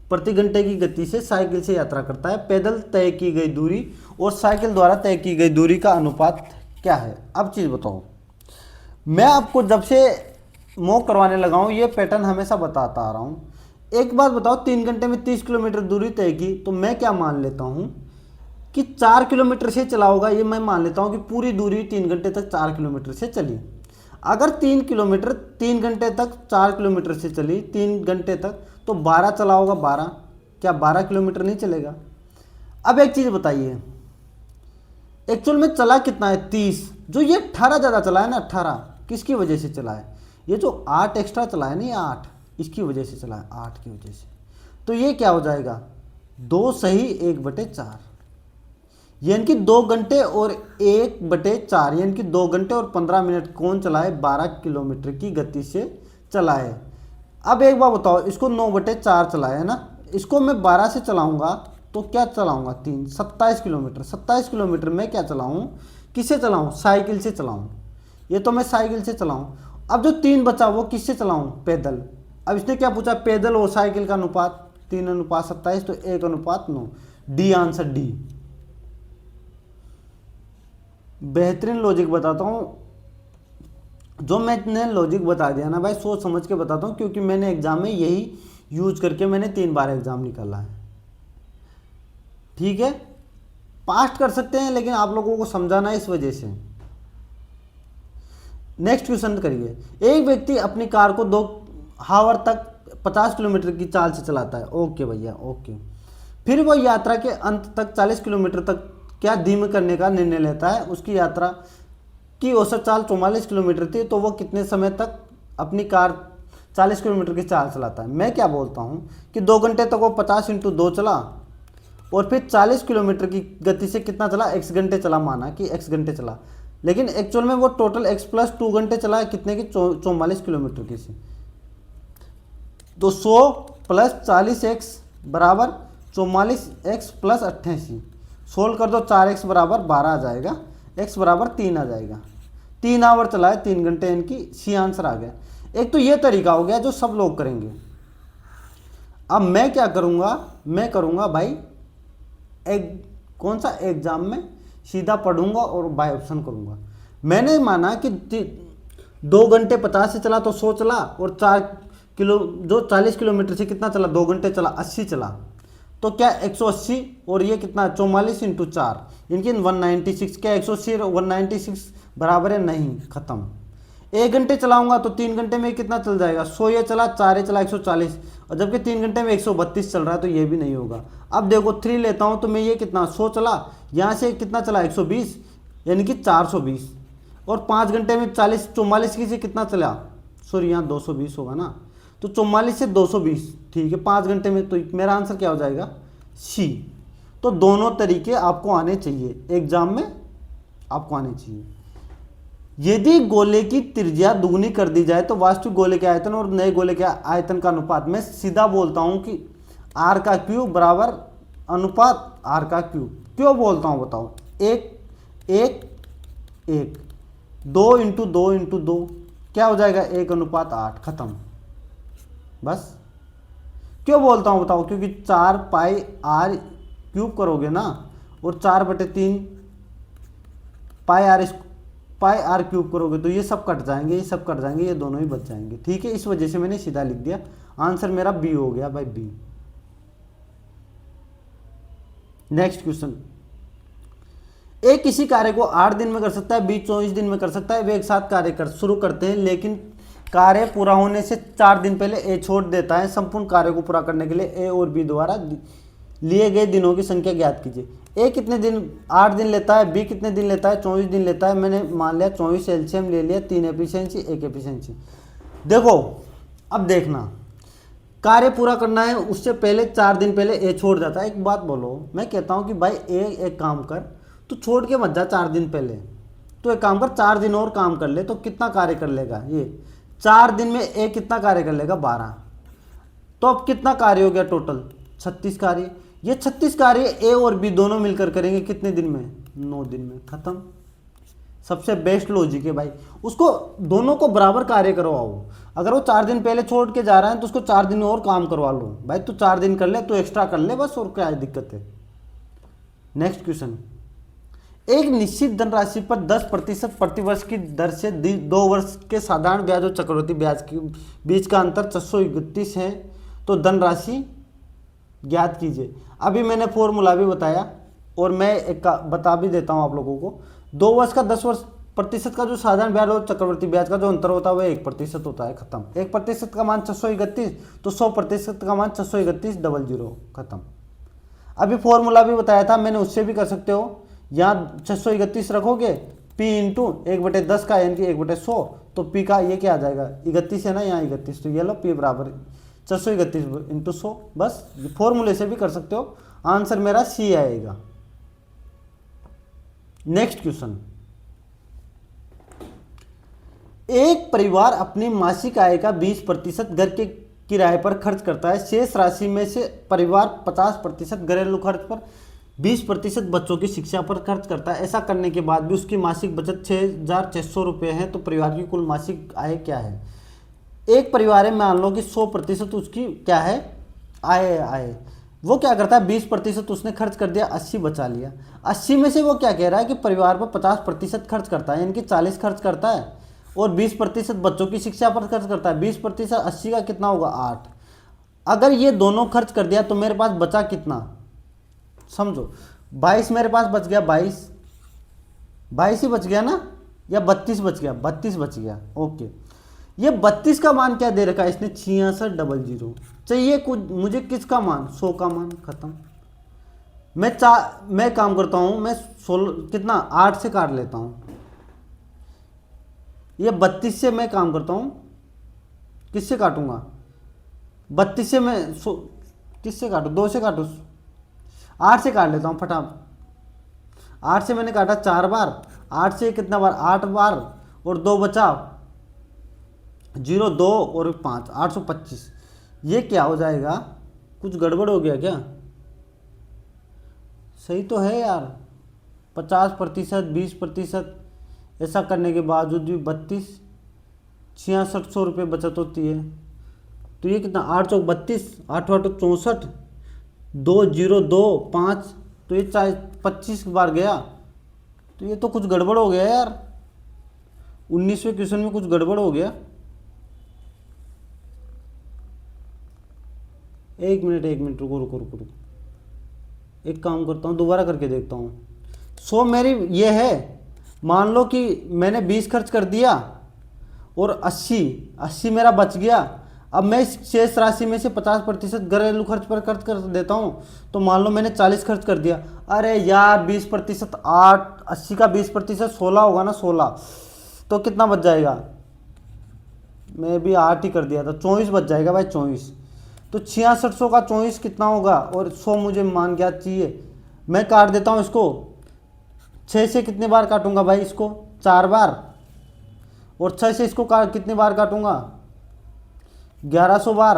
प्रति घंटे की गति से साइकिल से यात्रा करता है। पैदल तय की गई दूरी और साइकिल द्वारा तय की गई दूरी का अनुपात क्या है? अब चीज़ बताओ, मैं आपको जब से मॉक करवाने लगा हूँ ये पैटर्न हमेशा बताता आ रहा हूँ। एक बात बताओ, 3 घंटे में 30 किलोमीटर दूरी तय की, तो मैं क्या मान लेता हूँ कि 4 किलोमीटर से चला होगा। ये मैं मान लेता हूँ कि पूरी दूरी 3 घंटे तक 4 किलोमीटर से चली। अगर 3 किलोमीटर 3 घंटे तक 4 किलोमीटर से चली 3 घंटे तक, तो 12 चला होगा। 12 क्या 12 किलोमीटर नहीं चलेगा? अब एक चीज़ बताइए, एक्चुअल में चला कितना है? 30। जो ये 18 ज़्यादा चला है ना, 18 किसकी वजह से चला है? ये जो 8 एक्स्ट्रा चला है ना, ये 8 इसकी वजह से चला है, 8 की वजह से। तो ये क्या हो जाएगा? 2 सही 1/4, यानी कि 2 घंटे और 1/4, यानी कि 2 घंटे और 15 मिनट कौन चला है? 12 किलोमीटर की गति से चला है। अब एक बार बताओ, इसको 9/4 चला है ना, इसको मैं 12 से चलाऊंगा तो क्या चलाऊंगा? 3 27 किलोमीटर। 27 किलोमीटर मैं क्या चलाऊं? किससे चलाऊं? साइकिल से चलाऊं। ये तो मैं साइकिल से चलाऊं। अब जो 3 बचा वो किससे चलाऊं? पैदल। अब इसने क्या पूछा? पैदल और साइकिल का अनुपात, 3:27, तो 1:9। D answer, D. बेहतरीन लॉजिक बताता हूँ। जो मैंने लॉजिक बता दिया ना भाई, सोच समझ के बताता हूँ, क्योंकि मैंने एग्जाम में यही यूज करके मैंने 3 बार एग्जाम निकाला है। ठीक है, पास्ट कर सकते हैं, लेकिन आप लोगों को समझाना है इस वजह से। नेक्स्ट क्वेश्चन करिए। एक व्यक्ति अपनी कार को 2 आवर तक 50 किलोमीटर की चाल से चलाता है। ओके भैया, ओके। फिर वह यात्रा के अंत तक 40 किलोमीटर तक क्या धीमे करने का निर्णय लेता है? उसकी यात्रा की औसत चाल 44 किलोमीटर थी, तो वह कितने समय तक अपनी कार 40 किलोमीटर की चाल चलाता है? मैं क्या बोलता हूँ कि 2 घंटे तक वो 50 × 2 चला, और फिर 40 किलोमीटर की गति से कितना चला? x घंटे चला। माना कि x घंटे चला, लेकिन एक्चुअल में वो टोटल x + 2 घंटे चला है, कितने की? 44 किलोमीटर की से। तो 100 + 40x बराबर 44x + 88। सोल्व कर दो, 4x बराबर 12 आ जाएगा, x बराबर 3 आ जाएगा। 3 आवर चला है, 3 घंटे, इनकी सी आंसर आ गया। एक तो ये तरीका हो गया जो सब लोग करेंगे। अब मैं क्या करूँगा? मैं करूँगा भाई कौन सा एग्जाम में सीधा पढ़ूंगा और बाय ऑप्शन करूँगा। मैंने माना कि 2 घंटे 50 से चला तो 100 चला, और 4 किलो जो 40 किलोमीटर से कितना चला? 2 घंटे चला, 80 चला। तो क्या 180 और ये कितना? 44 × 4, इनकी 196। क्या 180 और 196 बराबर है? नहीं, खत्म। 1 घंटे चलाऊंगा तो 3 घंटे में कितना चल जाएगा? 100 ये चला, 4 ये चला, 140, और जबकि 3 घंटे में 132 चल रहा है, तो ये भी नहीं होगा। अब देखो 3 लेता हूँ तो मैं ये कितना? 100 चला, यहाँ से कितना चला? 120, यानी कि 420, और 5 घंटे में 44 की से कितना चला? सॉरी, यहाँ 220 होगा ना, तो 44 से 220। ठीक है, 5 घंटे में। तो मेरा आंसर क्या हो जाएगा? सी। तो दोनों तरीके आपको आने चाहिए, एग्जाम में आपको आने चाहिए। यदि गोले की त्रिज्या दुगनी कर दी जाए तो वास्तविक गोले के आयतन और नए गोले के आयतन का अनुपात, मैं सीधा बोलता हूं कि r का क्यूब बराबर अनुपात r का क्यूब। क्यों बोलता हूं बताओ? 1 1 1, 2 × 2 × 2 क्या हो जाएगा? 1:8, खत्म। बस। क्यों बोलता हूं बताओ? क्योंकि 4 पाई r क्यूब करोगे ना, और 4/3 पाई r क्यूब करोगे तो ये सब कट जाएंगे, ये सब कट जाएंगे, ये दोनों ही बच जाएंगे। ठीक है, इस वजह से मैंने सीधा लिख दिया। आंसर मेरा बी हो गया भाई, बी। Next question. ए किसी कार्य को 8 दिन में कर सकता है, बी 24 दिन में कर सकता है। वे एक साथ कार्य शुरू करते हैं, लेकिन कार्य पूरा होने से 4 दिन पहले ए छोड़ देता है। संपूर्ण कार्य को पूरा करने के लिए ए और बी द्वारा लिए गए दिनों की संख्या ज्ञात कीजिए। ए कितने दिन? 8 दिन लेता है। बी कितने दिन लेता है? 24 दिन लेता है। मैंने मान लिया 24 एलसीएम ले लिया, 3 एफिशिएंसी 1 एफिशिएंसी। देखो, अब देखना, कार्य पूरा करना है, उससे पहले 4 दिन पहले ए छोड़ जाता है। एक बात बोलो, मैं कहता हूँ कि भाई ए एक काम कर, तो छोड़ के मत जा 4 दिन पहले, तो एक काम कर 4 दिन और काम कर ले, तो कितना कार्य कर लेगा? ये 4 दिन में ए कितना कार्य कर लेगा? 12। तो अब कितना कार्य हो गया टोटल? 36 कार्य। ये 36 कार्य ए और बी दोनों मिलकर करेंगे कितने दिन में? 9 दिन में, खत्म। सबसे बेस्ट लॉजिक है भाई। उसको दोनों को बराबर कार्य करवाओ। अगर वो 4 दिन पहले छोड़ के जा रहा है तो उसको 4 दिन और काम करवा लो भाई, तू 4 दिन कर ले, तू एक्स्ट्रा कर ले बस, और क्या दिक्कत है। नेक्स्ट क्वेश्चन, एक निश्चित धनराशि पर 10% प्रतिवर्ष की दर से 2 वर्ष के साधारण ब्याज और चक्रवृद्धि ब्याज के बीच का अंतर 631 है, तो धनराशि ज्ञात कीजिए। अभी मैंने फॉर्मूला भी बताया और मैं एक बता भी देता हूँ आप लोगों को। 2 वर्ष का 10% का जो साधारण ब्याज और चक्रवृद्धि ब्याज का जो अंतर होता है वो 1% होता है, खत्म। 1% का मान 631, तो 100% का मान 631 खत्म। अभी फॉर्मूला भी बताया था मैंने, उससे भी कर सकते हो। यहाँ 631 रखोगे, P इंटू 1/10 का यानी कि 1/100, तो P का ये क्या आ जाएगा 31 है ना, यहाँ 31, तो ये लो P बराबर 631 इंटू 100। बस फॉर्मूले से भी कर सकते हो, आंसर मेरा C आएगा। नेक्स्ट क्वेश्चन, एक परिवार अपनी मासिक आय का 20% घर के किराए पर खर्च करता है। शेष राशि में से परिवार 50% घरेलू खर्च पर, 20% बच्चों की शिक्षा पर खर्च करता है। ऐसा करने के बाद भी उसकी मासिक बचत 6,600 रुपये है, तो परिवार की कुल मासिक आय क्या है। एक परिवार है, मान लो कि 100% उसकी क्या है आय। वो क्या करता है 20% उसने खर्च कर दिया, 80 बचा लिया। 80 में से वो क्या कह रहा है कि परिवार पर 50% खर्च करता है, यानी कि 40 खर्च करता है, और 20% बच्चों की शिक्षा पर खर्च करता है। 20% 80 का कितना होगा 8। अगर ये दोनों खर्च कर दिया तो मेरे पास बचा कितना, समझो 22 मेरे पास बच गया, 22 ही बच गया ना, या 32 बच गया, 32 बच गया। ओके, ये 32 का मान क्या दे रखा है इसने 6600 चाहिए कुछ मुझे, किसका मान 100 का मान, खत्म। मैं काम करता हूं, मैं 16 कितना 8 से काट लेता हूं, ये 32 से मैं काम करता हूं, किससे काटूंगा 32 से मैं किससे काटूँ 2 से काटूँ, 8 से काट लेता हूँ फटाफट। 8 से मैंने काटा 4 बार, 8 से कितना बार 8 बार, और 2 बचा 0, 2 और 5, 825। ये क्या हो जाएगा, कुछ गड़बड़ हो गया क्या, सही तो है यार। 50%, 20%, ऐसा करने के बावजूद भी 6600 रुपये बचत होती है। तो ये कितना 8 चौक 32, 8 8 64, 2 0 2 5, तो ये 25 बार गया। तो ये तो कुछ गड़बड़ हो गया यार, 19वें क्वेश्चन में कुछ गड़बड़ हो गया। एक मिनट रुको, एक काम करता हूँ, दोबारा करके देखता हूँ। 100 मेरी ये है, मान लो कि मैंने 20 खर्च कर दिया और 80 मेरा बच गया। अब मैं इस शेष राशि में से 50% घरेलू खर्च पर खर्च कर देता हूँ, तो मान लो मैंने 40 खर्च कर दिया। अरे यार 20% 8, 80 का 20% 16 होगा ना, 16 तो कितना बच जाएगा, मैं भी 8 ही कर दिया था, 24 बच जाएगा भाई, 24। तो 6600 का 24 कितना होगा, और 100 मुझे मान क्या चाहिए। मैं काट देता हूँ इसको, 6 से कितने बार काटूंगा भाई इसको 4 बार, और 6 से इसको कितने बार काटूंगा 1100 बार,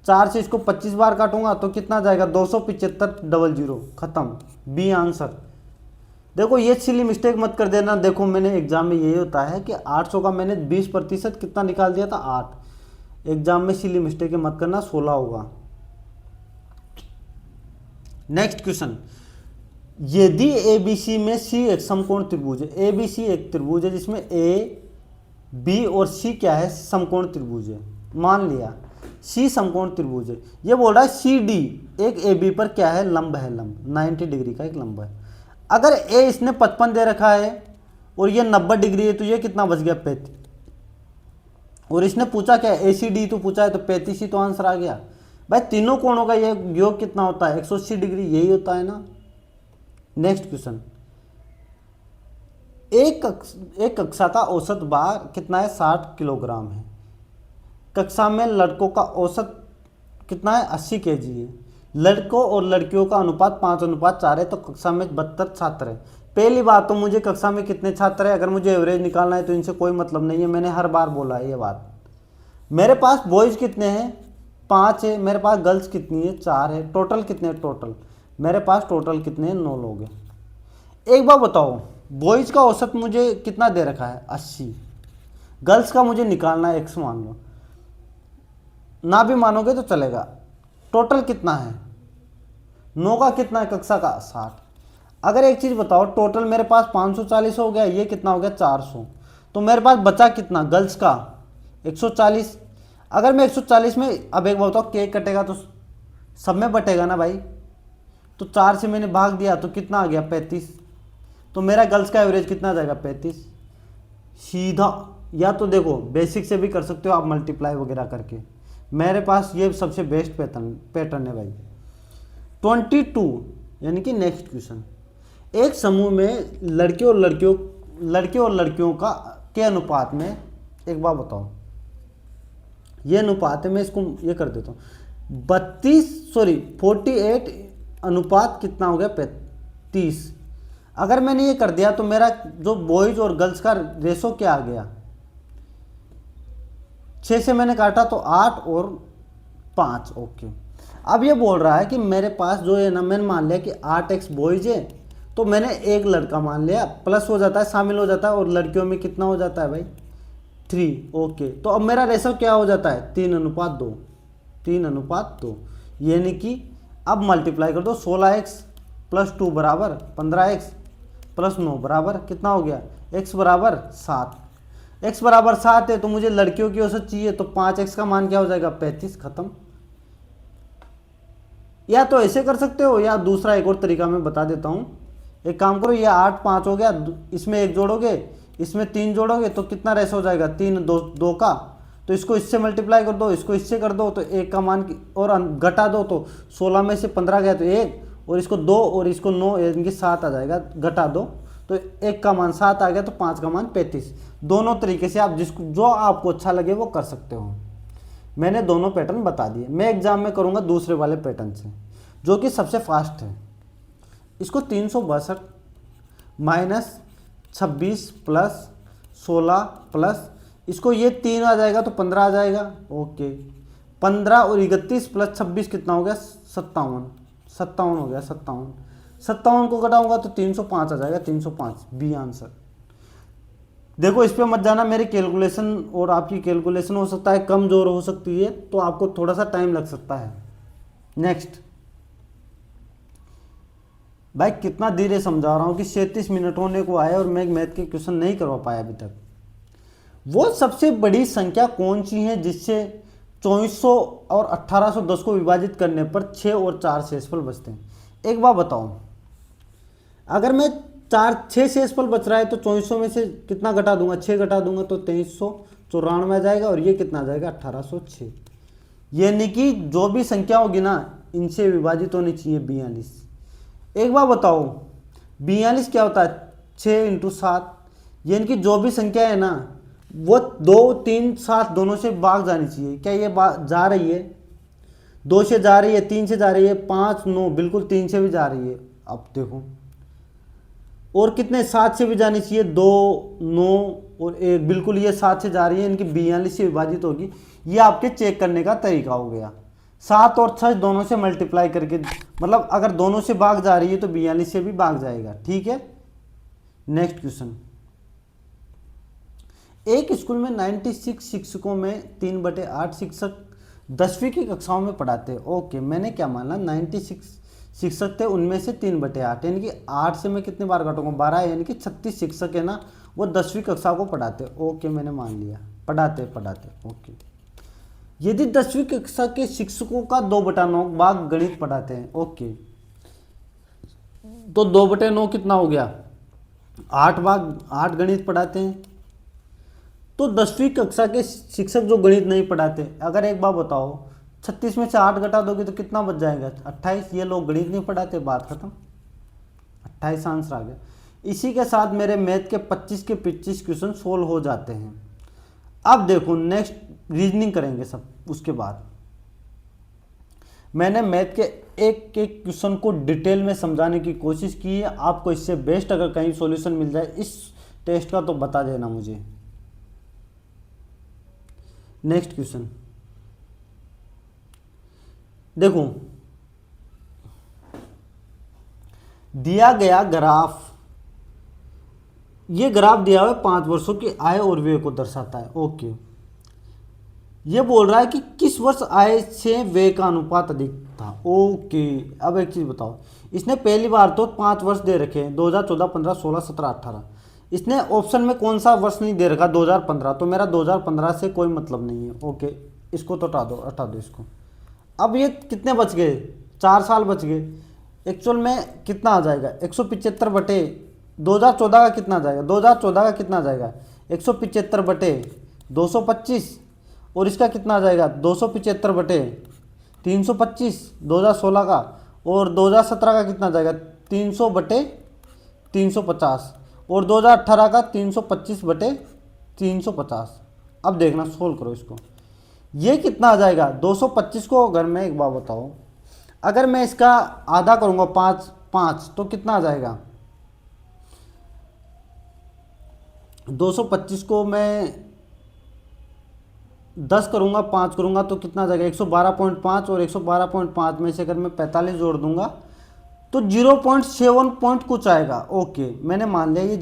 4 से इसको 25 बार काटूंगा, तो कितना जाएगा 275 खत्म। B answer. देखो ये सिली मिस्टेक मत कर देना, देखो मैंने एग्जाम में यही होता है कि 800 का मैंने 20% कितना निकाल दिया था 8। एग्जाम में सिली मिस्टेक मत करना, 16 होगा। नेक्स्ट क्वेश्चन, यदि ABC में C एक समकोण त्रिभुज है, ABC एक त्रिभुज है जिसमें A, B और C क्या है समकोण त्रिभुज है। मान लिया C समकोण त्रिभुज है, ये बोल रहा है CD एक AB पर क्या है लंब है, लंब 90 डिग्री का एक लंब है। अगर A इसने 55 दे रखा है और ये 90 डिग्री है, तो ये कितना बच गया 35, और इसने पूछा क्या है ACD तो पूछा है, तो 35 ही तो आंसर आ गया भाई। तीनों कोणों का ये योग कितना होता है 180 डिग्री, यही होता है ना। नेक्स्ट क्वेश्चन, एक कक्षा का औसत भार कितना है 60 किलोग्राम है। कक्षा में लड़कों का औसत कितना है 80 kg है। लड़कों और लड़कियों का अनुपात 5:4 है, तो कक्षा में 72 छात्र है। पहली बात तो मुझे कक्षा में कितने छात्र है, अगर मुझे एवरेज निकालना है तो इनसे कोई मतलब नहीं है, मैंने हर बार बोला है ये बात। मेरे पास बॉयज़ कितने हैं 5 है, मेरे पास गर्ल्स कितनी है 4 है, टोटल कितने हैं, टोटल मेरे पास टोटल कितने हैं 9 लोग हैं। एक बार बताओ बॉयज़ का औसत मुझे कितना दे रखा है 80, गर्ल्स का मुझे निकालना है x मान लो, ना भी मानोगे तो चलेगा। टोटल कितना है 9 का कितना है कक्षा का 60। अगर एक चीज़ बताओ, टोटल मेरे पास 540 हो गया, ये कितना हो गया 400, तो मेरे पास बचा कितना गर्ल्स का 140। अगर मैं 140 में, अब एक बात बताओ, केक कटेगा तो सब में बटेगा ना भाई, तो 4 से मैंने भाग दिया तो कितना आ गया 35, तो मेरा गर्ल्स का एवरेज कितना आ जाएगा 35 सीधा। या तो देखो बेसिक से भी कर सकते हो आप मल्टीप्लाई वगैरह करके, मेरे पास ये सबसे बेस्ट पैटर्न है भाई। 22 यानी कि नेक्स्ट क्वेश्चन, एक समूह में लड़के और लड़कियों का के अनुपात में, एक बात बताओ, ये अनुपात है, मैं इसको ये कर देता हूँ 48 अनुपात कितना हो गया 35। अगर मैंने ये कर दिया तो मेरा जो बॉयज और गर्ल्स का रेशो क्या आ गया, 6 से मैंने काटा तो 8 और 5। ओके, अब ये बोल रहा है कि मेरे पास जो है ना, मैंने मान लिया कि 8x बॉयज है, तो मैंने एक लड़का मान लिया, प्लस हो जाता है शामिल हो जाता है, और लड़कियों में कितना हो जाता है भाई 3। ओके, तो अब मेरा रेशो क्या हो जाता है 3:2, 3:2, यानी कि अब मल्टीप्लाई कर दो, 16x + 2 बराबर 15x + 9 बराबर कितना हो गया, x बराबर 7। x बराबर 7 है तो मुझे लड़कियों की औसत चाहिए, तो 5x का मान क्या हो जाएगा 35, खत्म। या तो ऐसे कर सकते हो, या दूसरा एक और तरीका मैं बता देता हूँ। एक काम करो, ये 8 5 हो गया, इसमें 1 जोड़ोगे, इसमें 3 जोड़ोगे तो कितना रेशो हो जाएगा 3 2 का, तो इसको इससे मल्टीप्लाई कर दो, इसको इससे कर दो, तो 1 का मान और घटा दो, तो 16 में से 15 गया तो 1, और इसको 2 और इसको 9 यानी कि 7 आ जाएगा, घटा दो तो 1 का मान 7 आ गया, तो 5 का मान 35। दोनों तरीके से आप जिसको जो आपको अच्छा लगे वो कर सकते हो। मैंने दोनों पैटर्न बता दिए। मैं एग्जाम में करूँगा दूसरे वाले पैटर्न से, जो कि सबसे फास्ट है। इसको 362 माइनस 26 प्लस 16 प्लस इसको ये 3 आ जाएगा तो 15 आ जाएगा। ओके, 15 और 31 प्लस 26 कितना हो गया 57, 57 हो गया 57, 57 को घटाऊंगा तो 305 आ जाएगा, 305 बी आंसर। देखो इस पे मत जाना, मेरी कैलकुलेशन और आपकी कैलकुलेशन हो सकता है कम जोर हो सकती है, तो आपको थोड़ा सा टाइम लग सकता है। नेक्स्ट भाई, कितना धीरे समझा रहा हूँ कि 37 मिनट होने को आए और मैं मैथ के क्वेश्चन नहीं करवा पाया अभी तक। वो सबसे बड़ी संख्या कौन सी है जिससे 2400 और 1810 को विभाजित करने पर 6 और 4 शेषफल बचते हैं? एक बात बताओ, अगर मैं 6 शेषफल बच रहा है तो 2400 में से कितना घटा दूंगा, 6 घटा दूंगा तो 2394 आ जाएगा, और ये कितना आ जाएगा 1806। यानी कि जो भी संख्या होगी ना इनसे विभाजित होनी चाहिए 42। एक बार बताओ 42 क्या होता है 6 × 7, यानी कि जो भी संख्या है ना वो 2 3 7 दोनों से भाग जानी चाहिए। क्या ये जा रही है, 2 से जा रही है, 3 से जा रही है, 5 9 बिल्कुल 3 से भी जा रही है। अब देखो और कितने 7 से भी जानी चाहिए, 2 9 और 1 बिल्कुल ये 7 से जा रही है, इनकी 42 से विभाजित होगी। ये आपके चेक करने का तरीका हो गया। 7 और 6 दोनों से मल्टीप्लाई करके, मतलब अगर दोनों से भाग जा रही है तो 42 से भी भाग जाएगा। ठीक है, नेक्स्ट क्वेश्चन। एक स्कूल में 96 शिक्षकों में 3/8 शिक्षक 10वीं की कक्षाओं में पढ़ाते हैं। ओके, मैंने क्या माना 96 शिक्षक थे, उनमें से 3/8 यानी कि 8 से मैं कितने बार काटूंगा 12, यानी कि 36 शिक्षक है ना वो 10वीं कक्षा को पढ़ाते। ओके, मैंने मान लिया पढ़ाते। ओके, यदि 10वीं कक्षा के शिक्षकों का 2/9 भाग गणित पढ़ाते हैं। ओके, तो 2/9 कितना हो गया 8 भाग 8 गणित पढ़ाते हैं। तो 10वीं कक्षा के शिक्षक जो गणित नहीं पढ़ाते, अगर एक बात बताओ 36 में से 8 घटा दोगे तो कितना बच जाएगा 28। ये लोग गणित नहीं पढ़ाते, बात खत्म, 28 आंसर आ गया। इसी के साथ मेरे मैथ के 25 के 25 क्वेश्चन सोल्व हो जाते हैं। अब देखो नेक्स्ट रीजनिंग करेंगे सब। उसके बाद मैंने मैथ के एक एक क्वेश्चन को डिटेल में समझाने की कोशिश की है। आपको इससे बेस्ट अगर कहीं सॉल्यूशन मिल जाए इस टेस्ट का तो बता देना मुझे। नेक्स्ट क्वेश्चन देखो, दिया गया ग्राफ ये ग्राफ दिया हुआ है 5 वर्षों की आय और व्यय को दर्शाता है। ओके, ये बोल रहा है कि किस वर्ष आय से व्यय का अनुपात अधिक था। ओके, अब एक चीज बताओ, इसने पहली बार तो 5 वर्ष दे रखे हैं, 2014, 15, 16, 17, 18। इसने ऑप्शन में कौन सा वर्ष नहीं दे रखा, 2015, तो मेरा 2015 से कोई मतलब नहीं है। ओके, इसको तो हटा दो इसको। अब ये कितने बच गए, 4 साल बच गए। एक्चुअल में कितना आ जाएगा, 175 बटे 2014 का कितना आ जाएगा, 2014 का कितना आ जाएगा, 175 बटे 225, और इसका कितना आ जाएगा, 275 बटे 325 2016 का, और 2017 का कितना आ जाएगा, 300 बटे 350, और 2018 का 325 बटे 350। अब देखना, सोल्व करो इसको, ये कितना आ जाएगा 225 को। अगर मैं एक बार बताओ, अगर मैं इसका आधा करूंगा 5 तो कितना आ जाएगा, 225 को मैं 10 करूंगा, 5 करूंगा तो कितना आ जाएगा 112.5, और 112.5 में से अगर मैं 45 जोड़ दूंगा तो 0.7 पॉइंट कुछ आएगा। ओके, मैंने मान लिया ये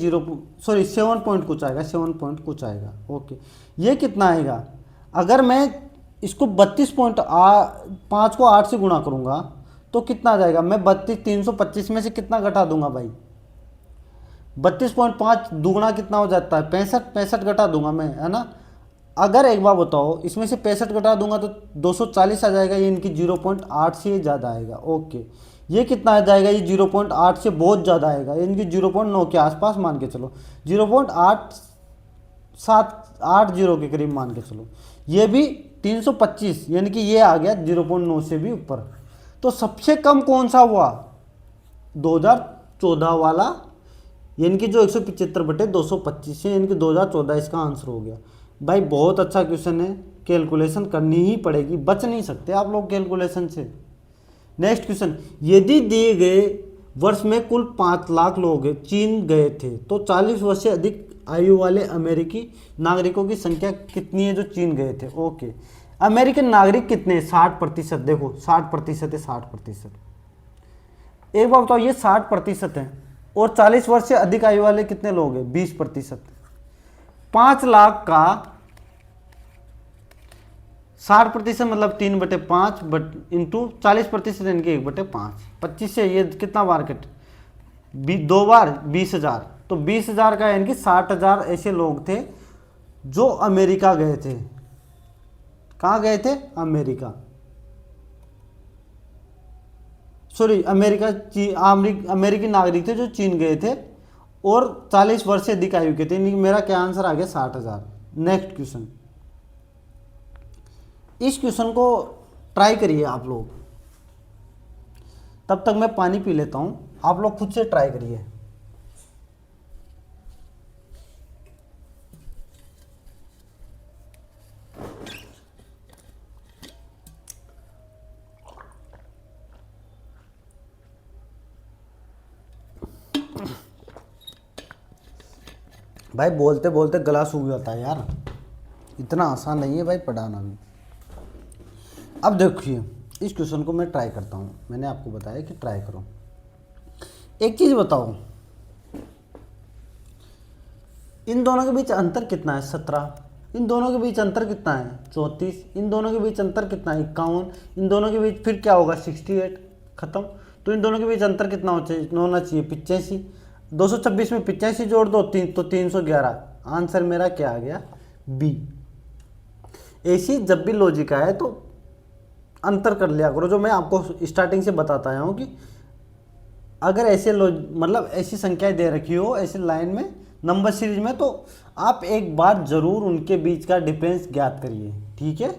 7 पॉइंट कुछ आएगा, 7 पॉइंट कुछ आएगा। ओके, ये कितना आएगा, अगर मैं इसको 5 को 8 से गुणा करूंगा तो कितना आ जाएगा, मैं 325 में से कितना घटा दूंगा भाई, 32.5 दुगुना कितना हो जाता है, 65 घटा दूंगा मैं, है ना। अगर एक बार बताओ, इसमें से 65 घटा दूंगा तो 240 आ जाएगा, ये इनकी 0.8 से ज़्यादा आएगा। ओके, ये कितना आ जाएगा, ये 0.8 से बहुत ज़्यादा आएगा, ये इनकी 0.9 के आसपास मान के चलो, 0.8780 के करीब मान के चलो। ये भी 325, यानी कि ये आ गया 0.9 से भी ऊपर। तो सबसे कम कौन सा हुआ, 2014 वाला, यानी कि जो 175 बटे 225 है, यानी कि 2014 इसका आंसर हो गया। भाई बहुत अच्छा क्वेश्चन है, कैलकुलेशन करनी ही पड़ेगी, बच नहीं सकते आप लोग कैलकुलेशन से। नेक्स्ट क्वेश्चन, यदि दिए गए वर्ष में कुल 5 लाख लोग चीन गए थे तो 40 वर्ष से अधिक आयु वाले अमेरिकी नागरिकों की संख्या कितनी है जो चीन गए थे। ओके, अमेरिकन नागरिक कितने, 60%। देखो 60% है, 60%। एक बार बताओ, ये 60% है, और 40 वर्ष से अधिक आयु वाले कितने लोग हैं, 20%। 5 लाख का 60% मतलब 3/5 इंटू 40%, इनके 1/5, 25 से ये कितना मार्केट, 2 बार 20,000, तो 20,000 का यानी कि 60,000 ऐसे लोग थे जो अमेरिका गए थे। कहाँ गए थे, अमेरिका, सॉरी अमेरिका, अमेरिकी नागरिक थे जो चीन गए थे और 40 वर्ष से अधिक आयु के थे। मेरा क्या आंसर आ गया, 60,000। नेक्स्ट क्वेश्चन, इस क्वेश्चन को ट्राई करिए आप लोग, तब तक मैं पानी पी लेता हूं, आप लोग खुद से ट्राई करिए। भाई बोलते बोलते गला सूख जाता है यार, इतना आसान नहीं है भाई पढ़ाना भी। अब देखिए, इस क्वेश्चन को मैं ट्राई करता हूँ, मैंने आपको बताया कि ट्राई करो। एक चीज़ बताओ, इन दोनों के बीच अंतर कितना है, 17। इन दोनों के बीच अंतर कितना है, 34। इन दोनों के बीच अंतर कितना है, 51। इन दोनों के बीच फिर क्या होगा, 68, खत्म। तो इन दोनों के बीच अंतर कितना होना चाहिए, 85। 226 में 85 जोड़ दो तो 311। आंसर मेरा क्या आ गया, बी। ऐसी जब भी लॉजिक आए तो अंतर कर लिया करो, जो मैं आपको स्टार्टिंग से बताता आया हूँ कि अगर ऐसे मतलब ऐसी संख्याएं दे रखी हो ऐसे लाइन में नंबर सीरीज में, तो आप एक बार जरूर उनके बीच का डिफरेंस ज्ञात करिए, ठीक है।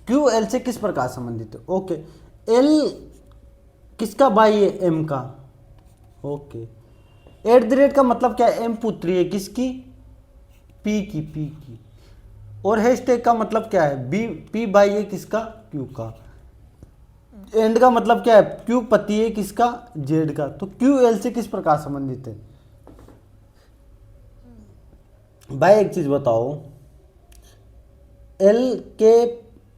क्यू एल से किस प्रकार संबंधित है, ओके। एल किसका भाई है, एम का, ओके। एट द रेट का मतलब क्या है, एम पुत्री है किसकी, पी की। और हैशटैग का मतलब क्या है, बी, पी भाई है किसका, क्यू का। एंड का मतलब क्या है, क्यू पति है किसका, जेड का। तो क्यू एल से किस प्रकार संबंधित है। भाई एक चीज बताओ, एल के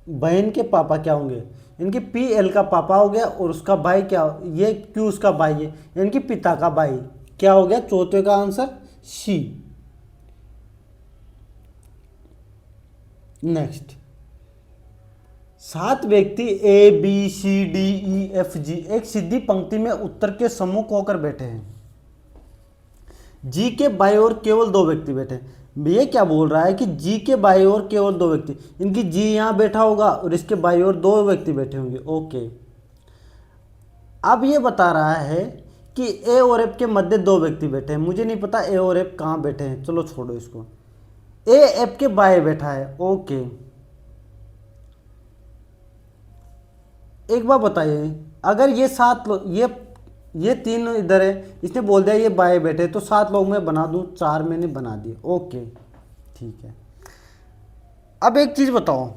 बहन के पापा क्या होंगे, इनके पी एल का पापा हो गया और उसका भाई क्या, ये क्यू उसका भाई है, इनके पिता का भाई क्या हो गया, चौथे का आंसर सी। नेक्स्ट, 7 व्यक्ति A B C D E F G एक सीधी पंक्ति में उत्तर के सम्मुख होकर बैठे हैं। जी के बाई ओर केवल 2 व्यक्ति बैठे हैं। ये क्या बोल रहा है कि जी के बाई ओर केवल 2 व्यक्ति, इनकी जी यहां बैठा होगा और इसके बाई ओर 2 व्यक्ति बैठे होंगे। ओके, अब ये बता रहा है कि ए और एफ के मध्य 2 व्यक्ति बैठे हैं। मुझे नहीं पता ए और एफ कहाँ बैठे हैं, चलो छोड़ो इसको। ए एफ के बाएं बैठा है। ओके, एक बार बताइए, अगर ये 7 लोग, ये 3 इधर है, इसने बोल दिया ये बाएं बैठे, तो 7 लोग मैं बना दूं, 4 मैंने बना दिए। ओके ठीक है। अब एक चीज बताओ,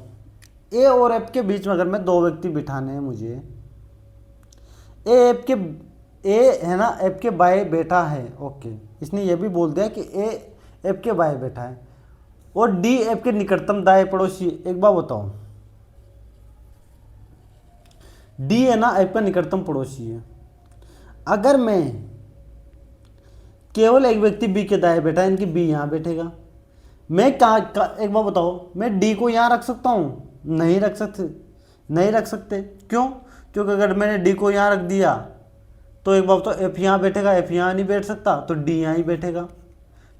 ए और एफ के बीच में अगर मैं 2 व्यक्ति बिठाने हैं मुझे, ए एफ के, ए है ना एफ के बाएं बैठा है। ओके, इसने ये भी बोल दिया कि ए एफ के बाएं बैठा है और डी एफ के निकटतम दाएं पड़ोसी। एक बार बताओ, डी है ना एफ का निकटतम पड़ोसी है। अगर मैं केवल एक व्यक्ति बी के दाएं बैठा है, इनकी बी यहां बैठेगा, मैं एक बार बताओ, मैं डी को यहां रख सकता हूं? नहीं रख सकते, नहीं रख सकते। क्यों? क्योंकि अगर मैंने डी को यहां रख दिया तो एक बार बताओ, एफ यहां बैठेगा, एफ यहां नहीं बैठ सकता, तो डी यहां ही बैठेगा।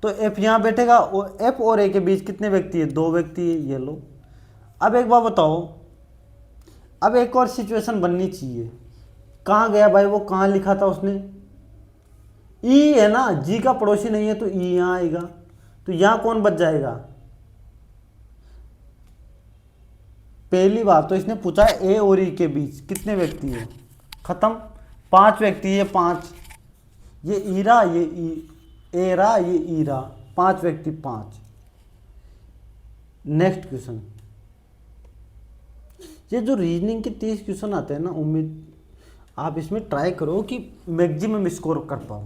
तो एफ यहां बैठेगा और एफ और ए के बीच कितने व्यक्ति है? 2 व्यक्ति है। ये लो, अब एक बार बताओ, अब एक और सिचुएशन बननी चाहिए। कहाँ गया भाई वो, कहाँ लिखा था उसने? ई है ना, जी का पड़ोसी नहीं है तो ई यहां आएगा, तो यहां कौन बच जाएगा? पहली बात तो इसने पूछा ए और ई के बीच कितने व्यक्ति है, खत्म, 5 व्यक्ति है, 5। ये ईरा, ये एरा, ये ईरा, 5 व्यक्ति, 5। नेक्स्ट क्वेश्चन, ये जो रीजनिंग के 30 क्वेश्चन आते हैं ना, उम्मीद आप इसमें ट्राई करो कि मैक्सिमम स्कोर कर पाओ,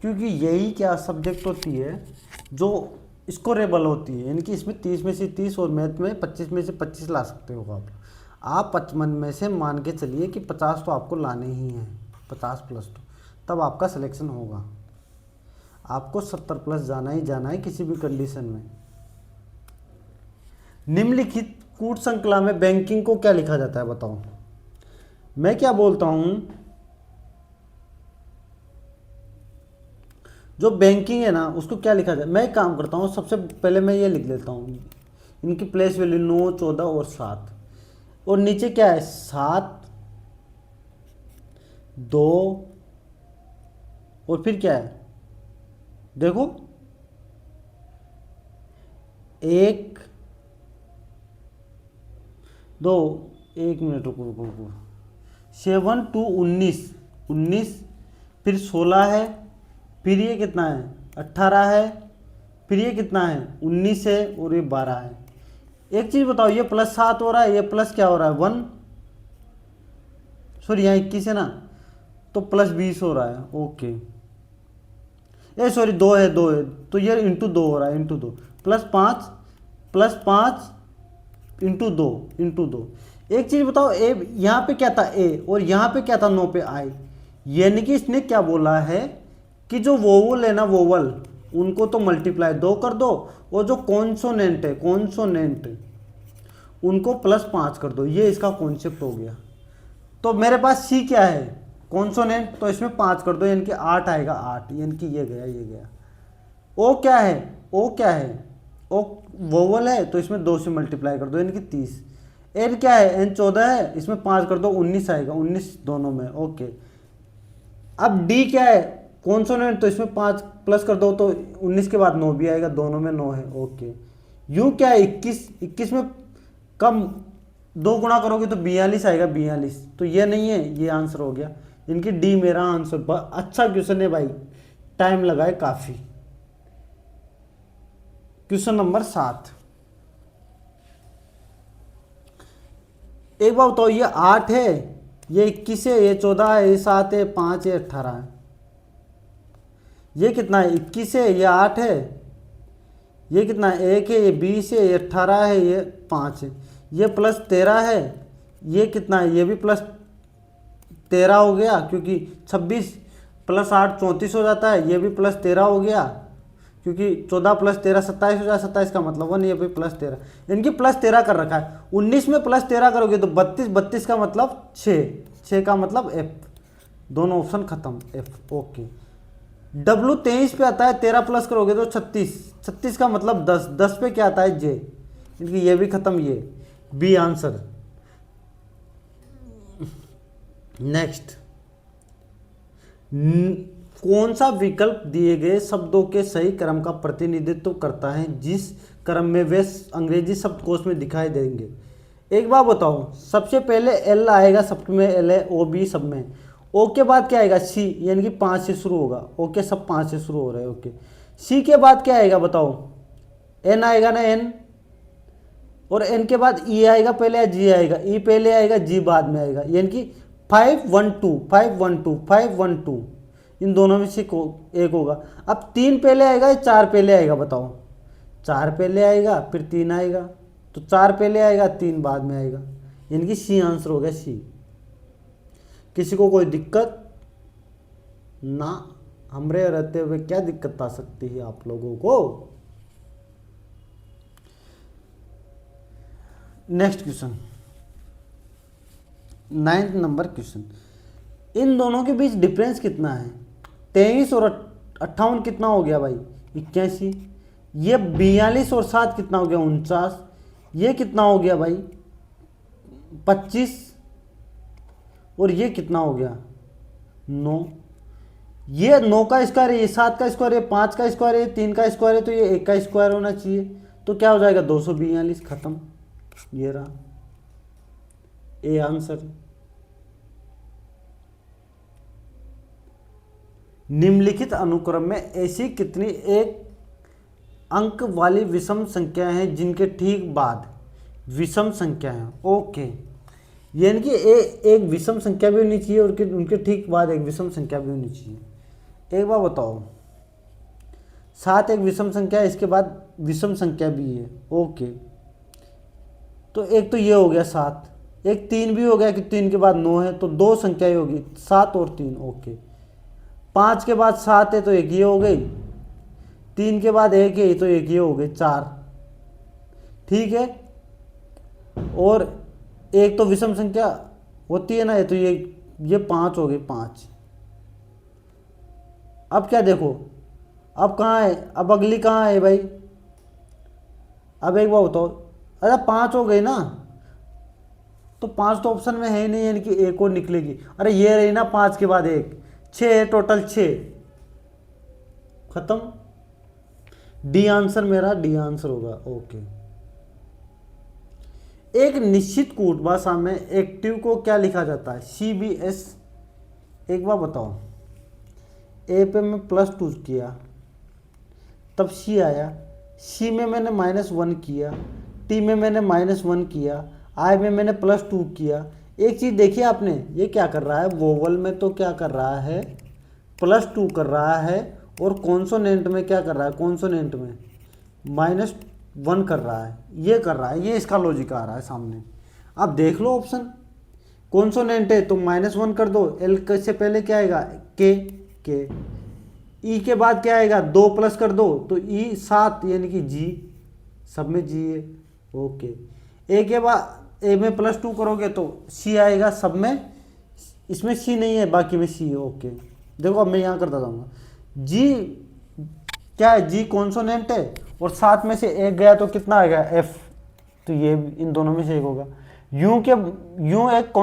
क्योंकि यही क्या सब्जेक्ट होती है जो स्कोरेबल होती है। यानी कि इसमें 30 में से 30 और मैथ में 25 में से 25 ला सकते हो आप 55 में से मान के चलिए कि 50 तो आपको लाने ही हैं, 50 प्लस, तो तब आपका सिलेक्शन होगा। आपको 70 प्लस जाना ही जाना है किसी भी कंडीशन में। निम्नलिखित कूट श्रृंखला में बैंकिंग को क्या लिखा जाता है, बताओ? मैं क्या बोलता हूं, जो बैंकिंग है ना उसको क्या लिखा जाए? मैं एक काम करता हूं, सबसे पहले मैं ये लिख लेता हूं, इनकी प्लेस वैल्यू 9, 14 और 7, और नीचे क्या है, 7, 2 और फिर क्या है, देखो 1, 2, 1 मिनट रुको, 7 2 19, 19, फिर 16 है, फिर ये कितना है, 18 है, फिर ये कितना है, 19 है, और ये 12 है। एक चीज बताओ, ये प्लस 7 हो रहा है, ये प्लस क्या हो रहा है, 1, सॉरी यहाँ 21 है ना, तो प्लस 20 हो रहा है। ओके, ये सॉरी 2 है, तो ये इंटू 2 हो रहा है, इंटू 2, प्लस 5 इंटू 2। एक चीज बताओ, ए यहाँ पे क्या था, ए, और यहाँ पे क्या था, 9 पे आई। यानी कि इसने क्या बोला है कि जो वोवल है ना, वोवल, उनको तो मल्टीप्लाई 2 कर दो, और जो कॉन्सोनेंट है, कॉन्सोनेंट, उनको प्लस 5 कर दो। ये इसका कॉन्सेप्ट हो गया। तो मेरे पास सी क्या है, कॉन्सोनेंट, तो इसमें 5 कर दो, यानी कि 8 आएगा, 8, यानी कि ये गया। ओ क्या है, ओ वोवल है, तो इसमें 2 से मल्टीप्लाई कर दो, यानी कि 30। एन क्या है, एन 14 है, इसमें 5 कर दो, 19 आएगा, 19 दोनों में। ओके, अब डी क्या है, कॉन्सोनेंट, तो इसमें 5 प्लस कर दो, तो 19 के बाद 9 भी आएगा, दोनों में 9 है। ओके, यू क्या है, 21 में कम 2 गुणा करोगे तो 42 आएगा, 42, तो ये नहीं है, ये आंसर हो गया। इनकी डी मेरा आंसर। अच्छा क्वेश्चन है भाई, टाइम लगाए काफी। क्वेश्चन नंबर 7, एक बार बताओ, ये 8 है, ये 21 है, ये 14 है, ये 7 है, 5 है, 18 है। ये कितना है, 21 है, ये 8 है, ये कितना है, 1 है, ये 20 है, ये 18 है, ये 5 है, ये प्लस 13 है, ये कितना है, ये भी प्लस 13 हो गया, क्योंकि 26 प्लस 8 34 हो जाता है, ये भी प्लस 13 हो गया, क्योंकि 14 प्लस 13 27 हो जाए, 27 का मतलब 1, ये भी प्लस 13, इनकी प्लस 13 कर रखा है। 19 में प्लस 13 करोगे तो 32, 32 का मतलब 6, 6 का मतलब F, दोनों ऑप्शन खत्म, F ओके। W 23 पे आता है, 13 प्लस करोगे तो 36, 36 का मतलब 10, 10 पे क्या आता है J, इनकी ये भी खत्म, ये बी आंसर। नेक्स्ट, कौन सा विकल्प दिए गए शब्दों के सही क्रम का प्रतिनिधित्व करता है जिस क्रम में वे अंग्रेजी शब्दकोश में दिखाई देंगे। एक बात बताओ, सबसे पहले एल आएगा, सब में एल है, ओ बी सब में, ओ के बाद क्या आएगा सी, यानी कि 5 से शुरू होगा, ओके सब 5 से शुरू हो रहे हैं, ओके। सी के बाद क्या आएगा बताओ, एन आएगा ना, एन, और एन के बाद ई आएगा पहले या जी आएगा, ई पहले आएगा जी बाद में आएगा, यानी कि 5 1 2 5 1 2 5 1 2, इन दोनों में से एक होगा। अब 3 पहले आएगा या 4 पहले आएगा बताओ, 4 पहले आएगा फिर 3 आएगा, तो 4 पहले आएगा 3 बाद में आएगा, यानी कि सी आंसर हो गया, सी। किसी को कोई दिक्कत ना, हमरे रहते हुए क्या दिक्कत आ सकती है आप लोगों को। नेक्स्ट क्वेश्चन, 9th नंबर क्वेश्चन, इन दोनों के बीच डिफरेंस कितना है। 23 और 58 कितना हो गया भाई, 81। ये 42 और 7 कितना हो गया, 49। ये कितना हो गया भाई, 25, और ये कितना हो गया, 9। ये 9 का स्क्वायर है, ये 7 का स्क्वायर है, 5 का स्क्वायर है, 3 का स्क्वायर है, तो ये 1 का स्क्वायर होना चाहिए, तो क्या हो जाएगा 242, खत्म, ये रहा ए आंसर। निम्नलिखित अनुक्रम में ऐसी कितनी एक अंक वाली विषम संख्या है जिनके ठीक बाद विषम संख्या है, ओके, यानी कि एक विषम संख्या भी होनी चाहिए और उनके ठीक बाद एक विषम संख्या भी होनी चाहिए। एक बार बताओ, 7 एक विषम संख्या है, इसके बाद विषम संख्या भी है, ओके, तो एक तो ये हो गया 7, एक 3 भी हो गया कि 3 के बाद 9 है, तो 2 संख्याएं होगी, 7 और 3, ओके। 5 के बाद 7 है तो एक ये हो गई, 3 के बाद 1 है तो एक ये हो गई, 4, ठीक है। और एक तो विषम संख्या होती है ना, ये तो ये 5 हो गई, 5। अब क्या देखो, अब कहाँ है, अब अगली कहाँ है भाई, अब एक बार बताओ, अरे 5 हो गई ना, तो 5 तो ऑप्शन में है ही नहीं, यानी कि एक और निकलेगी, अरे ये रही ना 5 के बाद 1, 6 है, टोटल 6, खत्म, डी आंसर मेरा, डी आंसर होगा, ओके। एक निश्चित कूट भाषा में एक्टिव को क्या लिखा जाता है, CBS। एक बार बताओ, ए पे मैं +2 किया, तब सी आया, सी में मैंने -1 किया, टी में मैंने -1 किया, आई में मैंने +2 किया। एक चीज़ देखिए आपने, ये क्या कर रहा है, वोवल में तो क्या कर रहा है, +2 कर रहा है, और कॉन्सोनेंट में क्या कर रहा है, कॉन्सोनेंट में -1 कर रहा है, ये कर रहा है, ये इसका लॉजिक आ रहा है सामने। आप देख लो ऑप्शन, कॉन्सोनेंट है तो -1 कर दो, एल से पहले क्या आएगा, के, ई के बाद क्या आएगा, 2 प्लस कर दो तो ई 7, यानी कि जी, सब में जी है, ओके। ए के बाद ए में +2 करोगे तो सी आएगा सब में, इसमें सी नहीं है, बाकी में सी है, ओके। देखो अब मैं यहाँ करता जाऊँगा, जी क्या है, जी कॉन्सोनेंट है, और 7 में से एक गया तो कितना आएगा, एफ, तो ये इन दोनों में से एक होगा। यूं एक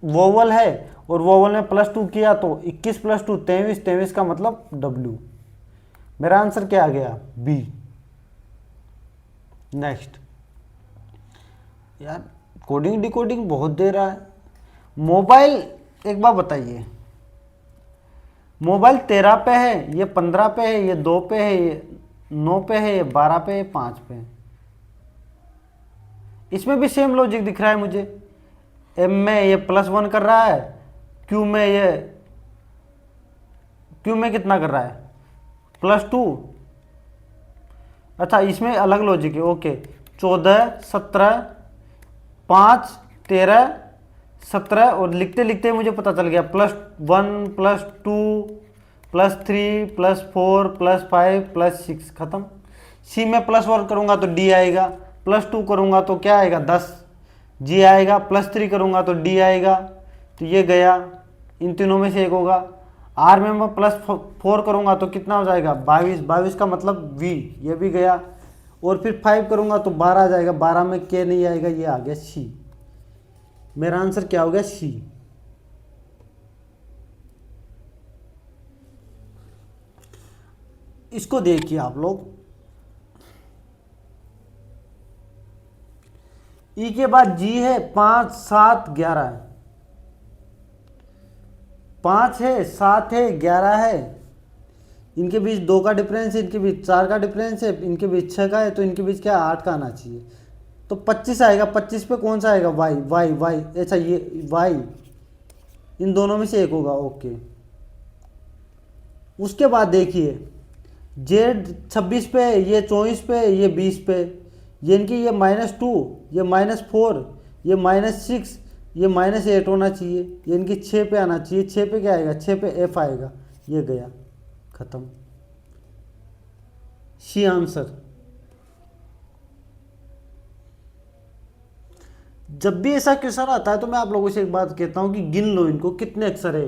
वोवल है, और वोवल में +2 किया तो 21 + 2 23, 23 का मतलब डब्ल्यू। मेरा आंसर क्या आ गया, बी। नेक्स्ट, यार कोडिंग डिकोडिंग बहुत दे रहा है। मोबाइल, एक बार बताइए, मोबाइल 13 पे है, ये 15 पे है, ये 2 पे है, ये 9 पे है, ये 12 पे है, 5 पे है। इसमें भी सेम लॉजिक दिख रहा है मुझे, एम में ये +1 कर रहा है, क्यू में कितना कर रहा है, +2, अच्छा इसमें अलग लॉजिक है, ओके। 14, 17, 5, 13, 17 और लिखते लिखते मुझे पता चल गया +1 +2 +3 +4 +5 +6 खत्म। सी में +1 करूंगा तो डी आएगा, +2 करूंगा तो क्या आएगा 10 जी आएगा, +3 करूंगा तो डी आएगा, तो ये गया, इन तीनों में से एक होगा। आर में मैं +4 करूंगा तो कितना हो जाएगा 22, 22 का मतलब वी, ये भी गया। और फिर 5 करूंगा तो 12 आ जाएगा, 12 में के नहीं आएगा, ये आ गया सी। मेरा आंसर क्या हो गया सी। इसको देखिए आप लोग, ई के बाद जी है, 5, 7, 11 है, 5 है, 7 है, 11 है, इनके बीच 2 का डिफरेंस है, इनके बीच 4 का डिफरेंस है, इनके बीच 6 का है, तो इनके बीच क्या 8 का आना चाहिए, तो 25 आएगा। 25 पे कौन सा आएगा वाई, वाई वाई, अच्छा ये वाई, इन दोनों में से एक होगा, ओके। उसके बाद देखिए जेड 26 पे, ये 24 पे, ये 20 पे, ये इनकी ये -2, ये -4, ये -6, ये -8 होना चाहिए, ये इनकी 6 पे आना चाहिए। 6 पे क्या आएगा, 6 पे एफ आएगा, ये गया, खत्म, सी आंसर। जब भी ऐसा क्वेश्चन आता है तो मैं आप लोगों से एक बात कहता हूं कि गिन लो इनको, कितने अक्षर है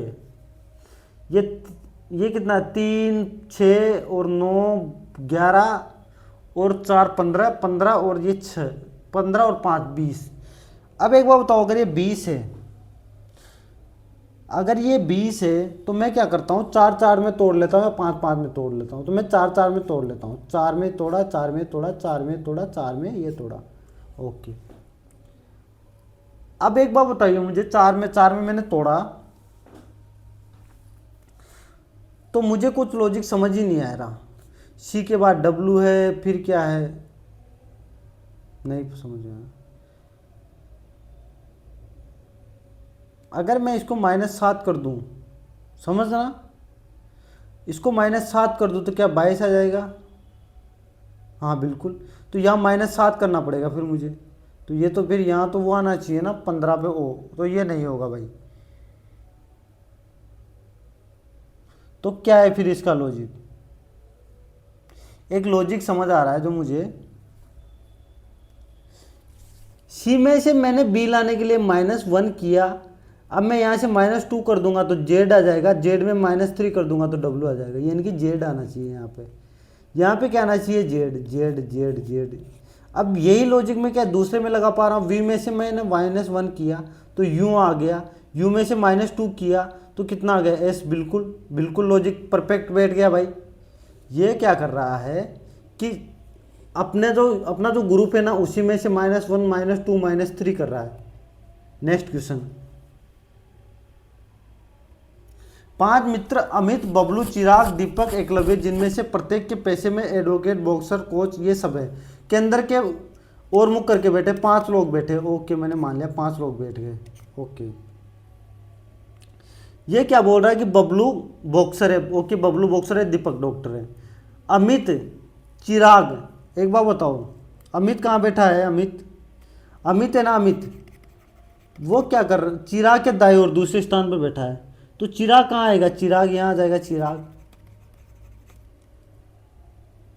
ये ये कितना है, 3, 6 और 9, 11 और 4, 15, 15 और ये 6, 15 और 5, 20। अब एक बार बताओ, अगर ये 20 है, अगर ये 20 है तो मैं क्या करता हूँ, 4, 4 में तोड़ लेता हूँ, 5, 5 में तोड़ लेता हूँ, तो मैं 4, 4 में तोड़ लेता हूँ, 4 में तोड़ा, 4 में तोड़ा, 4 में तोड़ा, 4 में ये तोड़ा, ओके। अब एक बार बताइए मुझे, 4 में मैंने तोड़ा, तो मुझे कुछ लॉजिक समझ ही नहीं आ रहा। सी के बाद डब्लू है, फिर क्या है, नहीं समझ आया। अगर मैं इसको -7 कर दूं, समझना, इसको -7 कर दूं तो क्या 22 आ जाएगा, हाँ बिल्कुल। तो यहाँ -7 करना पड़ेगा फिर मुझे, तो ये तो फिर यहाँ तो वो आना चाहिए ना 15 पे ओ, तो ये नहीं होगा भाई। तो क्या है फिर इसका लॉजिक, एक लॉजिक समझ आ रहा है जो मुझे, सी में से मैंने बी लाने के लिए -1 किया, अब मैं यहाँ से -2 कर दूंगा तो जेड आ जाएगा, जेड में -3 कर दूंगा तो डब्लू आ जाएगा, यानी कि जेड आना चाहिए यहाँ पे क्या आना चाहिए, जेड जेड जेड जेड। अब यही लॉजिक में क्या दूसरे में लगा पा रहा हूँ, वी में से मैंने -1 किया तो यू आ गया, यू में से -2 किया तो कितना आ गया एस, बिल्कुल बिल्कुल लॉजिक परफेक्ट बैठ गया भाई। ये क्या कर रहा है कि अपना जो ग्रुप है ना उसी में से -1 -2 -3 कर रहा है। नेक्स्ट क्वेश्चन, 5 मित्र अमित, बबलू, चिराग, दीपक, एकलव्य, जिनमें से प्रत्येक के पैसे में एडवोकेट, बॉक्सर, कोच ये सब है, के अंदर के और मुख करके बैठे 5 लोग बैठे, ओके मैंने मान लिया 5 लोग बैठ गए, ओके। ये क्या बोल रहा है कि बबलू बॉक्सर है, ओके बबलू बॉक्सर है, दीपक डॉक्टर है, अमित, चिराग, एक बार बताओ अमित कहाँ बैठा है, अमित, अमित है ना, अमित वो क्या कर रहा, चिराग के दाएं और दूसरे स्थान पर बैठा है, तो चिराग कहाँ आएगा, चिराग यहाँ आ जाएगा, चिराग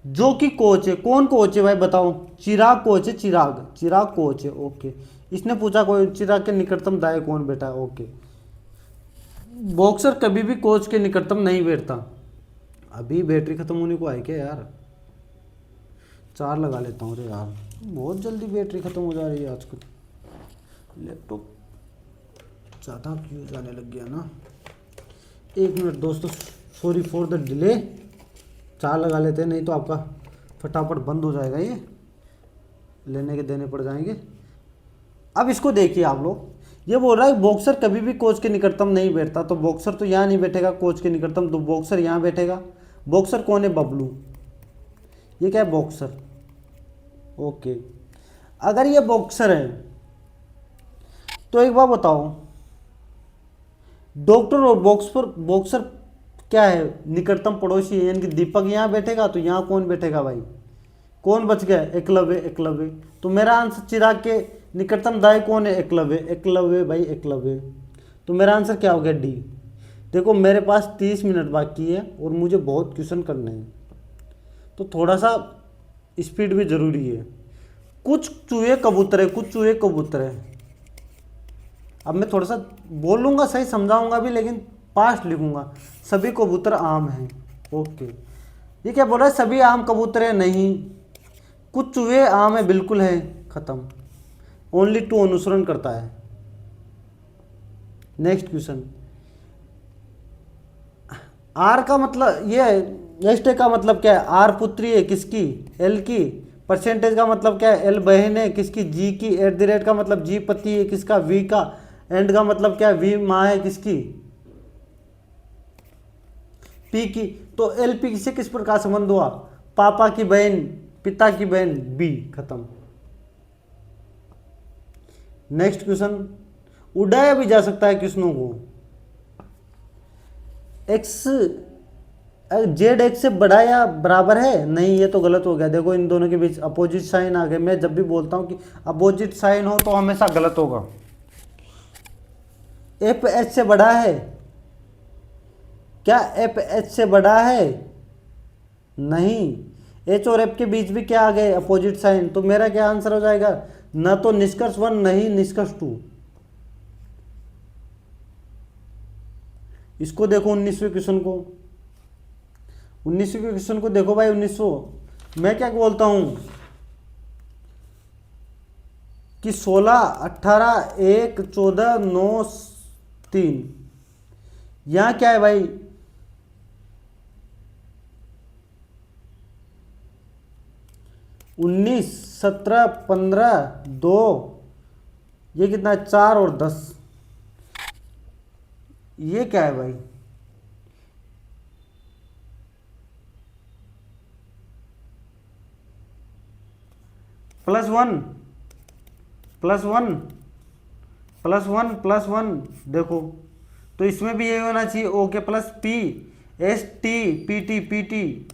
जो कि कोच है, कौन कोच है भाई बताओ, चिराग कोच है, चिराग चिराग कोच है, ओके। इसने पूछा कोई चिराग के निकटतम दाएं कौन बैठा है, ओके। बॉक्सर कभी भी कोच के निकटतम नहीं बैठता। अभी बैटरी खत्म होने को है क्या यार, 4 लगा लेता हूँ रे यार, बहुत जल्दी बैटरी खत्म हो जा रही है आजकल, लैपटॉप ज़्यादा क्यों जाने लग गया ना। 1 मिनट दोस्तों, सॉरी फॉर द डिले, 4 लगा लेते हैं, नहीं तो आपका फटाफट बंद हो जाएगा, ये लेने के देने पड़ जाएंगे। अब इसको देखिए आप लोग, ये बोल रहा है बॉक्सर कभी भी कोच के निकटतम नहीं बैठता, तो बॉक्सर तो यहाँ नहीं बैठेगा कोच के निकटतम, तो बॉक्सर यहाँ बैठेगा। बॉक्सर कौन है, बबलू, ये क्या है बॉक्सर, ओके। अगर ये बॉक्सर है तो एक बार बताओ डॉक्टर और बॉक्सर क्या है, निकटतम पड़ोसी है, यानी कि दीपक यहाँ बैठेगा तो यहाँ कौन बैठेगा भाई, कौन बच गया? एकलव्य। एकलव्य। तो मेरा आंसर चिराग के निकटतम दाई कौन है? एकलव्य। एकलव्य भाई, एकलव्य। तो मेरा आंसर क्या हो गया? डी। देखो मेरे पास 30 मिनट बाकी है और मुझे बहुत क्वेश्चन करने हैं, तो थोड़ा सा स्पीड भी जरूरी है। कुछ चूहे कबूतर है, कुछ चूहे कबूतर है। अब मैं थोड़ा सा बोलूँगा, सही समझाऊंगा भी, लेकिन पास्ट लिखूंगा। सभी कबूतर आम हैं। ओके, ये क्या बोल रहा है? सभी आम कबूतर है? नहीं, कुछ चूहे आम है, बिल्कुल है। खत्म। ओनली टू अनुसरण करता है। Next question. आर का मतलब ये है, एस्ट का मतलब क्या है? आर पुत्री है किसकी? एल की। परसेंटेज का मतलब क्या है? एल बहन है किसकी? जी की। एट द रेट का मतलब जी पति है किसका? वी का। एंड का मतलब क्या है? वी माँ है किसकी? पी की। तो एल पी से किस प्रकार संबंध हुआ? पापा की बहन, पिता की बहन, बी। खत्म। Next question. उड़ाया भी जा सकता है कृष्णों को। एक्स, जेड एक्स से बड़ा या बराबर है? नहीं, ये तो गलत हो गया। देखो इन दोनों के बीच अपोजिट साइन आ गए। मैं जब भी बोलता हूँ कि अपोजिट साइन हो तो हमेशा गलत होगा। एफ एच से बड़ा है? क्या एफ एच से बड़ा है? नहीं। एच और एफ के बीच भी क्या आ गए? Opposite sign. तो मेरा क्या आंसर हो जाएगा? न तो निष्कर्ष 1, नहीं निष्कर्ष 2। इसको देखो 19वें क्वेश्चन को। 19वें क्वेश्चन को देखो भाई। 1900 मैं क्या बोलता हूं कि 16, 18, 1, 14, 9, 3। यहां क्या है भाई? 19, 17, 15, 2, ये कितना है? 4 और 10। ये क्या है भाई? +1, +1, +1, +1। देखो तो इसमें भी ये होना चाहिए। Okay plus P, S T, P T, P T,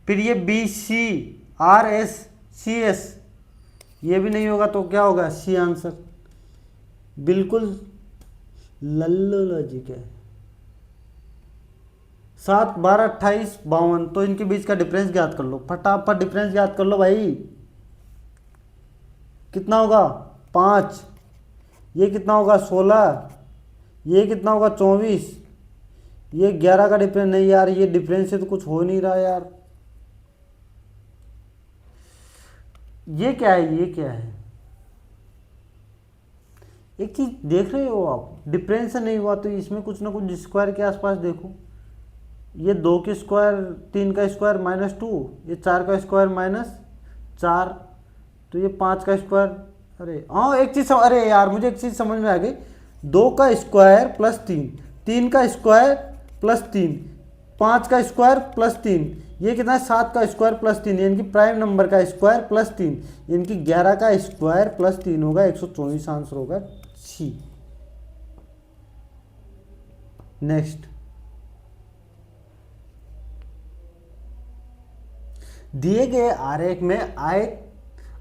फिर ये B C, R S, C S. ये भी नहीं होगा तो क्या होगा? C answer. बिल्कुल लल्लो लॉजिक है। 7, 12, 28, 52। तो इनके बीच का डिफरेंस ज्ञात कर लो, फटाफट डिफरेंस ज्ञात कर लो भाई। कितना होगा? 5। ये कितना होगा? 16। ये कितना होगा? 24। ये 11 का डिफरेंस। नहीं यार, ये डिफरेंस से तो कुछ हो नहीं रहा यार। ये क्या है? ये क्या है? एक चीज देख रहे हो आप, डिफरेंस से नहीं हुआ तो इसमें कुछ ना कुछ स्क्वायर के आसपास देखो। ये 2 के स्क्वायर, 3 का स्क्वायर -2, ये 4 का स्क्वायर -4, तो ये 5 का स्क्वायर। अरे हाँ, एक चीज अरे यार मुझे एक चीज समझ में आ गई। 2 का स्क्वायर +3, 3 का स्क्वायर +3, 5 का स्क्वायर +3, ये कितना है? 7 का स्क्वायर +3, यानी कि प्राइम नंबर का स्क्वायर +3, यानी कि 11 का स्क्वायर +3 होगा 124। आंसर होगा सी। नेक्स्ट। दिए गए आरेख में आयत,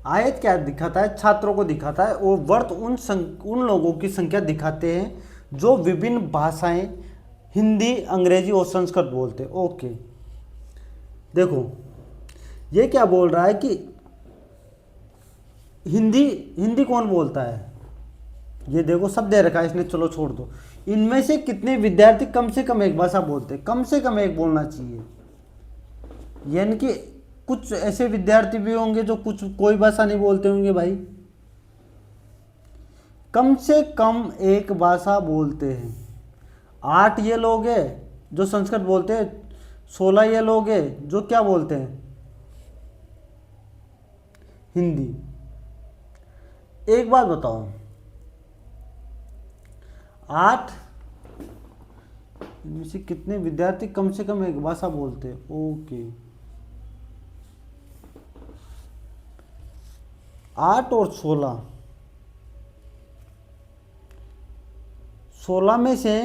आयत क्या दिखाता है? छात्रों को दिखाता है। और वर्त उन लोगों की संख्या दिखाते हैं जो विभिन्न भाषाएं हिंदी, अंग्रेजी और संस्कृत बोलते हैं। ओके, देखो ये क्या बोल रहा है कि हिंदी, हिंदी कौन बोलता है? ये देखो सब दे रखा है इसने, चलो छोड़ दो। इनमें से कितने विद्यार्थी कम से कम एक भाषा बोलते हैं? कम से कम एक बोलना चाहिए। यानी कि कुछ ऐसे विद्यार्थी भी होंगे जो कुछ कोई भाषा नहीं बोलते होंगे भाई। कम से कम एक भाषा बोलते हैं। 8 ये लोग हैं जो संस्कृत बोलते हैं, 16 ये लोग हैं जो क्या बोलते हैं? हिंदी। एक बात बताओ, 8 इनमें से कितने विद्यार्थी कम से कम एक भाषा बोलते हैं? ओके, 8 और 16, 16 में से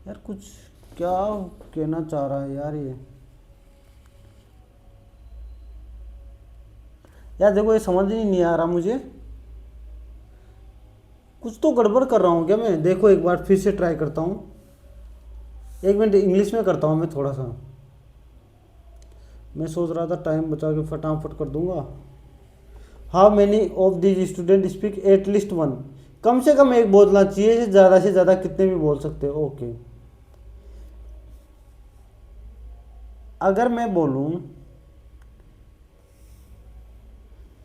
यार कुछ क्या कहना चाह रहा है यार ये? यार देखो ये समझ ही नहीं आ रहा मुझे, कुछ तो गड़बड़ कर रहा हूँ क्या मैं? देखो एक बार फिर से ट्राई करता हूँ, एक मिनट इंग्लिश में करता हूँ मैं थोड़ा सा। मैं सोच रहा था टाइम बचा के फटाफट कर दूंगा। How many of these student speak at least one, कम से कम एक बोलना चाहिए, से ज़्यादा कितने भी बोल सकते हो। ओके, अगर मैं बोलूँ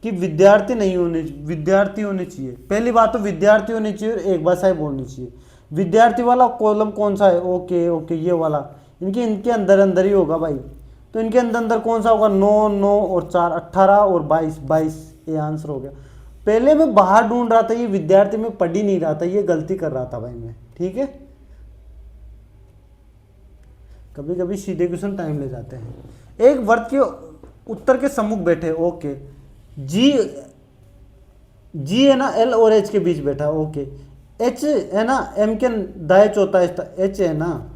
कि विद्यार्थी होने चाहिए, पहली बात तो विद्यार्थी होने चाहिए और एक भाषा ही बोलनी चाहिए। विद्यार्थी वाला कॉलम कौन सा है? ओके ओके, ये वाला इनके इनके अंदर अंदर ही होगा भाई। तो इनके अंदर अंदर कौन सा होगा? 9 9 और 4 18 और 22 22, ये आंसर हो गया। पहले मैं बाहर ढूंढ रहा था, ये विद्यार्थी में पढ़ ही नहीं रहा था, ये गलती कर रहा था भाई मैं। ठीक है, कभी कभी सीधे क्वेश्चन टाइम ले जाते हैं। एक वर्ग के उत्तर के सम्मुख बैठे, ओके, जी जी है ना एल और एच के बीच बैठा, ओके, एच है ना एम के दाएं चौथा, एच है ना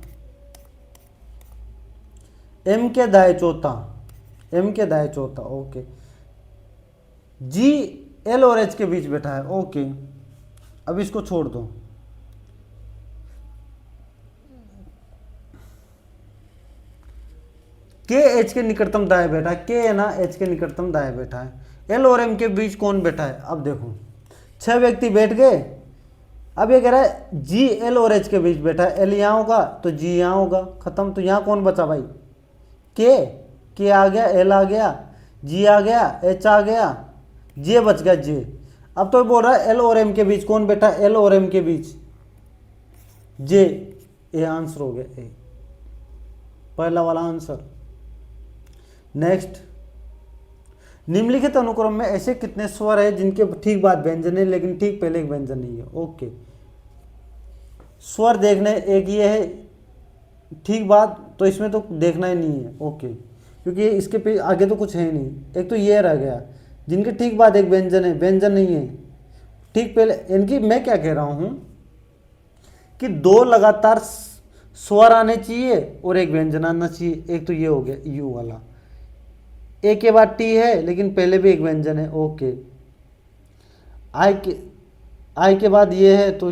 एम के दाएं चौथा, एम के दाएं चौथा, ओके, जी एल और एच के बीच बैठा है, ओके। अब इसको छोड़ दो, के एच के निकटतम दाएं बैठा है, के है ना एच के निकटतम दाएं बैठा है, एल और एम के बीच कौन बैठा है? अब देखो 6 व्यक्ति बैठ गए। अब ये कह रहा है जी एल और एच के बीच बैठा है, एल यहाँ होगा तो जी यहाँ होगा, खत्म। तो यहाँ कौन बचा भाई? के आ गया, एल आ गया, जी आ गया, एच आ गया, जे बच गया, जे। अब तो बोल रहा है एल और एम के बीच कौन बैठा है? एल और एम के बीच जे, ये आंसर हो गया ए, पहला वाला आंसर। नेक्स्ट, निम्नलिखित अनुक्रम में ऐसे कितने स्वर है जिनके ठीक बाद व्यंजन है लेकिन ठीक पहले एक व्यंजन नहीं है? ओके, स्वर देखने, एक ये है ठीक बात, तो इसमें तो देखना ही नहीं है, ओके, क्योंकि इसके पे आगे तो कुछ है नहीं। एक तो ये रह गया जिनके ठीक बाद एक व्यंजन है, व्यंजन नहीं है ठीक पहले। इनकी मैं क्या कह रहा हूं कि 2 लगातार स्वर आने चाहिए और एक व्यंजन आना चाहिए। एक तो ये हो गया यू वाला, ए के बाद टी है लेकिन पहले भी एक व्यंजन है, ओके। आई के बाद ये है तो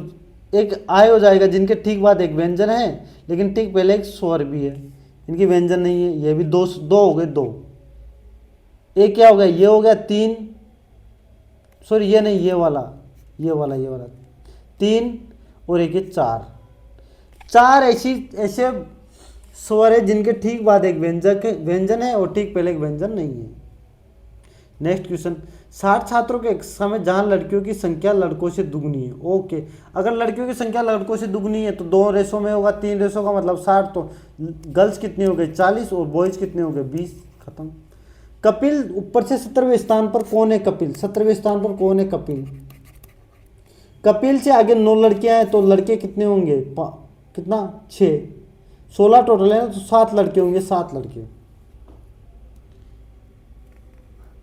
एक आय हो जाएगा जिनके ठीक बाद एक व्यंजन है लेकिन ठीक पहले एक स्वर भी है, इनकी व्यंजन नहीं है। ये भी दो दो हो गए, 2। एक क्या हो गया? ये हो गया 3, सॉरी ये नहीं, ये वाला, ये वाला, ये वाला 3 और एक ये 4। 4 ऐसे स्वर है जिनके ठीक बाद एक व्यंजन है और ठीक पहले एक व्यंजन नहीं है। नेक्स्ट क्वेश्चन, 60 छात्रों के कक्षा में जहां लड़कियों की संख्या लड़कों से दुगनी है, ओके। अगर लड़कियों की संख्या लड़कों से दुगनी है तो 2 रेशो में होगा, 3 रेशो का मतलब 60, तो गर्ल्स कितनी हो गई? 40 और बॉयज कितने हो गए? 20, खत्म। कपिल ऊपर से 17वें स्थान पर कौन है? कपिल 17वें स्थान पर कौन है? कपिल। कपिल से आगे 9 लड़कियां हैं तो लड़के कितने होंगे? कितना? 6, 16 टोटल है ना, तो 7 लड़के होंगे, 7 लड़के।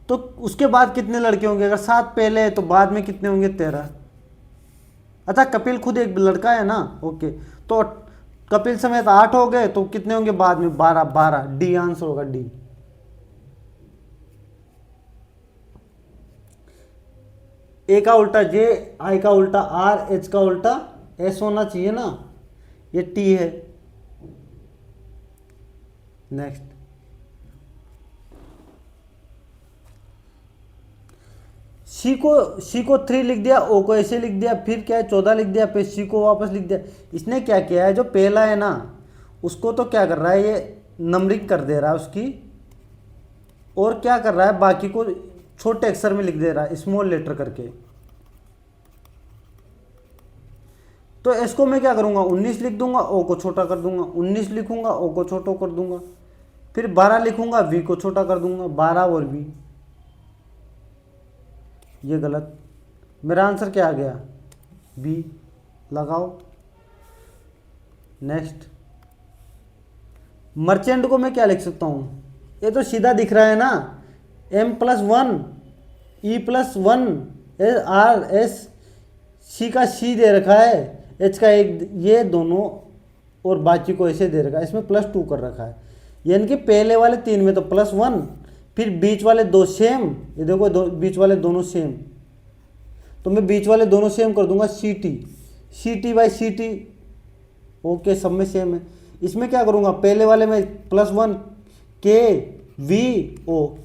तो उसके बाद कितने लड़के होंगे? अगर 7 पहले है तो बाद में कितने होंगे? 13। अच्छा, कपिल खुद एक लड़का है ना, ओके, तो कपिल समेत 8 हो गए, तो कितने होंगे बाद में? 12, 12, डी आंसर होगा, डी। ए का उल्टा जे, आई का उल्टा आर, एच का उल्टा एस होना चाहिए ना, ये टी है। नेक्स्ट, सी को 3 लिख दिया, ओ को ऐसे लिख दिया, फिर क्या है 14 लिख दिया, फिर सी को वापस लिख दिया। इसने क्या किया है, जो पहला है ना उसको तो क्या कर रहा है, ये नंबरिंग कर दे रहा है उसकी, और क्या कर रहा है बाकी को छोटे अक्षर में लिख दे रहा है, स्मॉल लेटर करके। तो इसको मैं क्या करूंगा, 19 लिख दूंगा, ओ को छोटा कर दूंगा, 19 लिखूंगा, ओ को छोटा कर दूंगा, फिर 12 लिखूंगा, वी को छोटा कर दूंगा, 12 और वी। ये गलत, मेरा आंसर क्या आ गया? बी। लगाओ। नेक्स्ट, मर्चेंट को मैं क्या लिख सकता हूं? ये तो सीधा दिख रहा है ना, M+1 E+1 RS, सी का सी दे रखा है, एच का एक, ये दोनों और बाकी को ऐसे दे रखा है, इसमें +2 कर रखा है। यानी कि पहले वाले 3 में तो +1, फिर बीच वाले 2 सेम, ये देखो बीच वाले दोनों सेम, तो मैं बीच वाले दोनों सेम कर दूंगा CT/CT। ओके, सब में सेम है। इसमें क्या करूंगा, पहले वाले में +1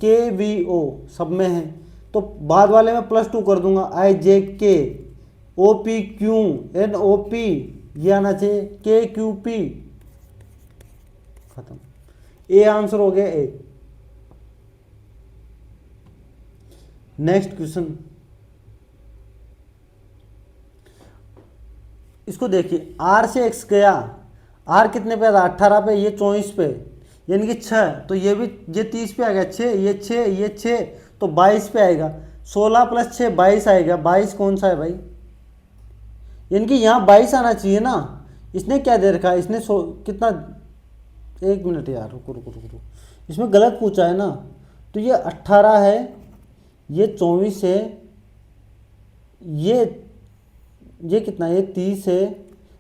KVO सब में है, तो बाद वाले में +2 कर दूंगा IJK OPQ NOP, ये आना चाहिए KQP। खत्म, ए आंसर हो गया ए। नेक्स्ट क्वेश्चन, इसको देखिए, R से X गया, R कितने पे था 18 पे, ये 24 पे, यानी कि 6, तो ये भी ये 30 पे आएगा, 6 ये 6 ये 6, तो 22 पे आएगा। 16 + 6 22 आएगा। 22 कौन सा है भाई, यानी कि यहाँ 22 आना चाहिए ना। इसने क्या दे रखा है, इसने कितना, 1 मिनट यार, रुको, इसमें गलत पूछा है ना। तो ये 18 है, ये 24 है, ये कितना है, ये 30 है,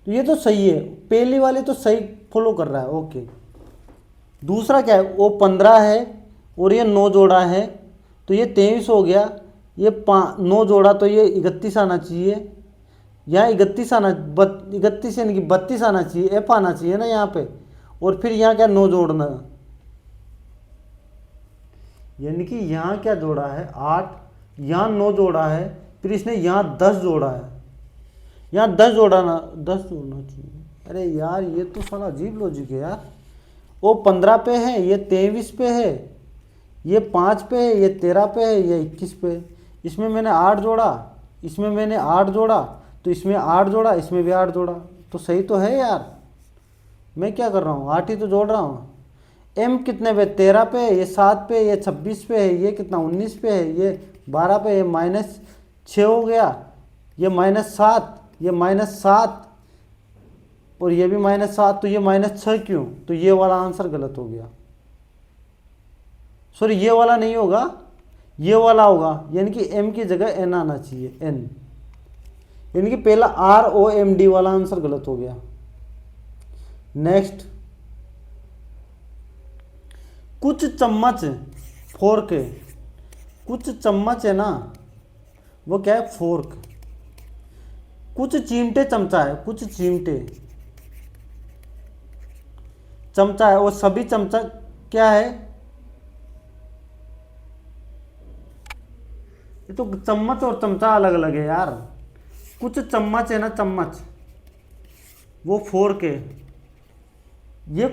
तो ये तो सही है, पहली वाली तो सही फॉलो कर रहा है। ओके, दूसरा क्या है, वो 15 है और ये 9 जोड़ा है, तो ये 23 हो गया। ये 9 जोड़ा, तो ये 31 आना चाहिए, यहाँ 31 आना, 31 यानी कि 32 आना चाहिए, F आना चाहिए ना यहाँ पे। और फिर यहाँ क्या 9 जोड़ना, यानी कि यहाँ क्या जोड़ा है 8, यहाँ 9 जोड़ा है, फिर इसने यहाँ 10 जोड़ा है, यहाँ 10 जोड़ना 10 जोड़ना चाहिए। अरे यार, ये तो साला अजीब लॉजिक है यार। वो 15 पे है, ये 23 पे है, ये 5 पे है, ये 13 पे है, ये 21 पे है। इसमें मैंने 8 जोड़ा, इसमें मैंने 8 जोड़ा, तो इसमें 8 जोड़ा, इसमें भी 8 जोड़ा, तो सही तो है यार। मैं क्या कर रहा हूँ, 8 ही तो जोड़ रहा हूँ। M कितने पे, 13 पे है, ये 7 पे, ये 26 पे है, ये कितना 19 पे है, ये 12 पे, ये -6 हो गया, ये -7, ये -7 और ये भी -7, तो ये -6 क्यों, तो ये वाला आंसर गलत हो गया। सॉरी, ये वाला नहीं होगा, ये वाला होगा, यानी कि M की जगह N आना चाहिए, N, यानी कि पहला ROMD वाला आंसर गलत हो गया। नेक्स्ट, कुछ चम्मच फोर्क है, कुछ चम्मच है ना, वो क्या है, फोर्क। कुछ चिमटे चमचा है, कुछ चिमटे चमचा है, और सभी चमचा क्या है, ये तो चम्मच और चमचा अलग अलग है यार। कुछ चम्मच है ना, चम्मच, वो फोर्क है, ये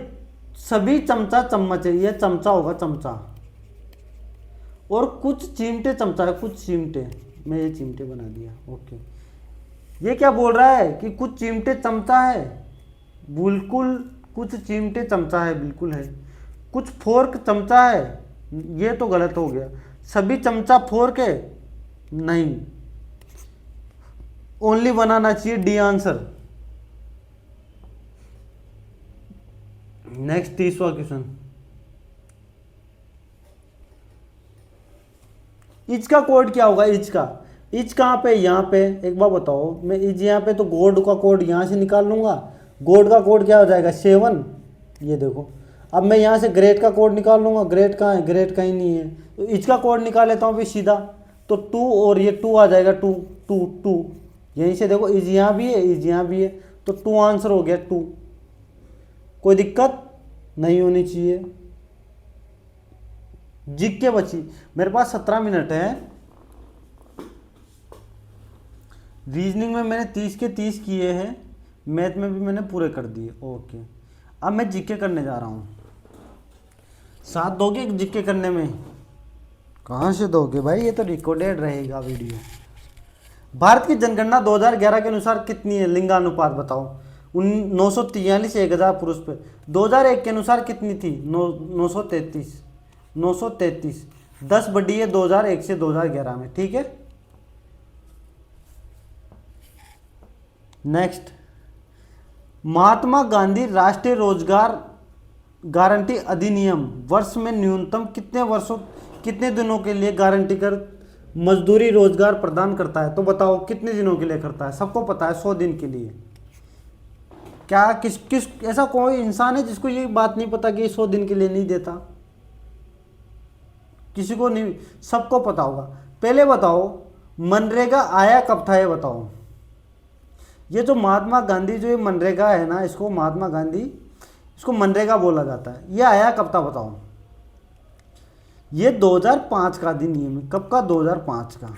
सभी चमचा चम्मच है, ये चमचा होगा, चमचा। और कुछ चिमटे चमचा है, कुछ चिमटे, मैं ये चिमटे बना दिया। ओके, ये क्या बोल रहा है कि कुछ चिमटे चमचा है, बिल्कुल कुछ चिमटे चमचा है, बिल्कुल है। कुछ फोर्क चमचा है, ये तो गलत हो गया। सभी चमचा फोर्क है, नहीं, ओनली वन आना चाहिए, डी आंसर। नेक्स्ट 30वां क्वेश्चन, इज का कोड क्या होगा, इज का, इज कहाँ पे, यहाँ पे, एक बार बताओ, मैं इज यहाँ पे, तो गोड का कोड यहाँ से निकाल लूंगा। गोड का कोड क्या हो जाएगा 7, ये देखो। अब मैं यहाँ से ग्रेड का कोड निकाल लूंगा, ग्रेड कहाँ है, ग्रेड कहीं नहीं है, तो इज का कोड निकाल लेता हूँ फिर सीधा, तो 2 और ये 2 आ जाएगा, 2 2 2, यहीं से देखो, इज यहाँ भी है, इज यहाँ भी है, तो 2 आंसर हो गया, 2। कोई दिक्कत नहीं होनी चाहिए। जिक के बची, मेरे पास 17 मिनट है। रीजनिंग में मैंने 30 के 30 किए हैं, मैथ में भी मैंने पूरे कर दिए। ओके, अब मैं जीके करने जा रहा हूँ। साथ दोगे जीके करने में? कहाँ से दोगे भाई, ये तो रिकॉर्डेड रहेगा वीडियो। भारत की जनगणना 2011 के अनुसार कितनी है, लिंगानुपात बताओ। 943 1000 पुरुष पे। 2001 के अनुसार कितनी थी, 933 933। 10 बढ़ी है 2001 से 2011 में, ठीक है। नेक्स्ट, महात्मा गांधी राष्ट्रीय रोजगार गारंटी अधिनियम वर्ष में न्यूनतम कितने दिनों के लिए गारंटी कर मजदूरी रोजगार प्रदान करता है, तो बताओ कितने दिनों के लिए करता है। सबको पता है 100 दिन के लिए। क्या किस किस ऐसा कोई इंसान है जिसको ये बात नहीं पता कि 100 दिन के लिए नहीं देता? किसी को नहीं, सबको पता होगा। पहले बताओ मनरेगा आया कब था, ये बताओ। ये जो महात्मा गांधी जो ये मनरेगा है ना, इसको महात्मा गांधी, इसको मनरेगा बोला जाता है, ये आया कब था बताओ? ये 2005 का अधिनियम है। कब का? 2005 का।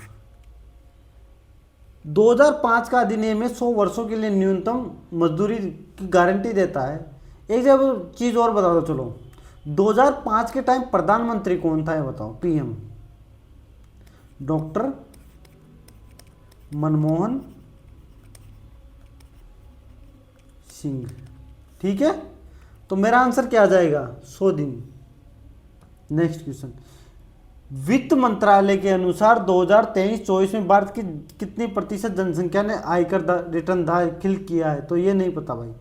2005 का अधिनियम में 100 वर्षों के लिए न्यूनतम मजदूरी की गारंटी देता है। एक जब चीज़ और बता दो चलो, 2005 के टाइम प्रधानमंत्री कौन था ये बताओ? PM doctor Manmohan Singh. ठीक है, तो मेरा आंसर क्या आ जाएगा? 100 दिन। नेक्स्ट क्वेश्चन, वित्त मंत्रालय के अनुसार 2023-24 में भारत की कितनी प्रतिशत जनसंख्या ने आयकर रिटर्न दाखिल किया है? तो ये नहीं पता भाई।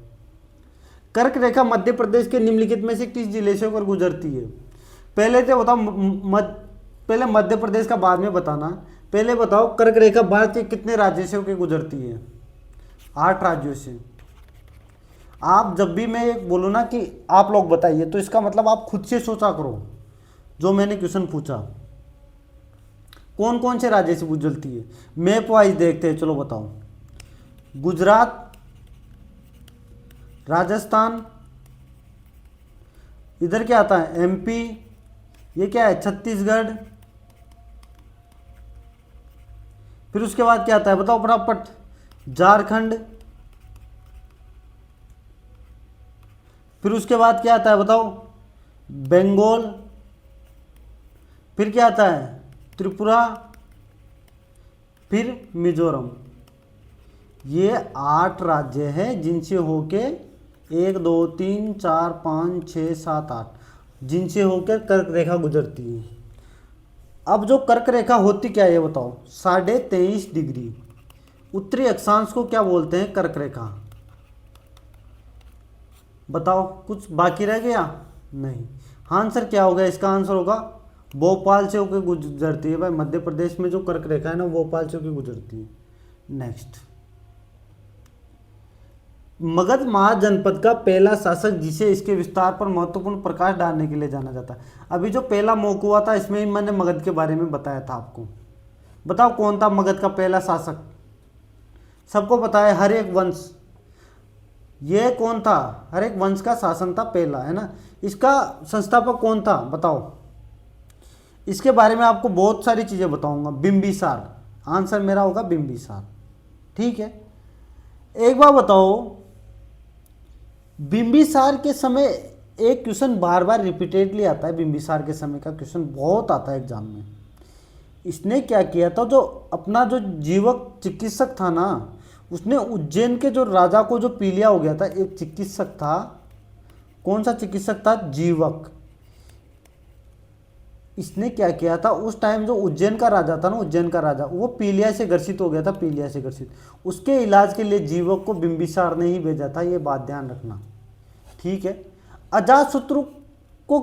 कर्क रेखा मध्य प्रदेश के निम्नलिखित में से किस जिले से होकर गुजरती है? पहले तो बताओ पहले मध्य प्रदेश का बाद में बताना। पहले बताओ कर्क रेखा भारत के कितने राज्यों से होकर गुजरती है? 8 राज्यों से। आप जब भी मैं एक बोलूँ ना कि आप लोग बताइए, तो इसका मतलब आप खुद से सोचा करो। जो मैंने क्वेश्चन पूछा कौन कौन से राज्य से गुजरती है, मैप वाइज देखते हैं। चलो बताओ, गुजरात, राजस्थान, इधर क्या आता है? एमपी, ये क्या है? छत्तीसगढ़, फिर उसके बाद क्या आता है बताओ फटाफट? झारखंड, फिर उसके बाद क्या आता है बताओ? बंगाल, फिर क्या आता है? त्रिपुरा, फिर मिजोरम। ये 8 राज्य हैं जिनसे होके 1 2 3 4 5 6 7 8 जिनसे होकर कर्क रेखा गुजरती है। अब जो कर्क रेखा होती क्या है ये बताओ? 23.5 डिग्री। उत्तरी अक्षांश को क्या बोलते हैं? कर्क रेखा। बताओ, कुछ बाकी रह गया? नहीं। आंसर क्या होगा? इसका आंसर होगा भोपाल से होकर गुजरती है भाई। मध्य प्रदेश में जो कर्क रेखा है ना, भोपाल से होकर गुजरती है। नेक्स्ट, मगध महाजनपद का पहला शासक जिसे इसके विस्तार पर महत्वपूर्ण प्रकाश डालने के लिए जाना जाता है। अभी जो पहला मौका हुआ था इसमें मैंने मगध के बारे में बताया था आपको। बताओ कौन था मगध का पहला शासक? सबको पता है, हर एक वंश। ये कौन था? हर एक वंश का शासन था पहला, है ना। इसका संस्थापक कौन था बताओ? इसके बारे में आपको बहुत सारी चीजें बताऊंगा। बिंबिसार, आंसर मेरा होगा बिंबिसार। ठीक है, एक बार बताओ, बिंबिसार के समय एक क्वेश्चन बार बार रिपीटेडली आता है। बिंबिसार के समय का क्वेश्चन बहुत आता है एग्जाम में। इसने क्या किया था? जो अपना जो जीवक चिकित्सक था ना, उसने उज्जैन के जो राजा को जो पी लिया हो गया था। एक चिकित्सक था, कौन सा चिकित्सक था? जीवक। इसने क्या किया था उस टाइम? जो उज्जैन का राजा था ना, उज्जैन का राजा, वो पीलिया से ग्रसित हो गया था। पीलिया से ग्रसित, उसके इलाज के लिए जीवक को बिंबिसार ने ही भेजा था। ये बात ध्यान रखना, ठीक है। अजातशत्रु को,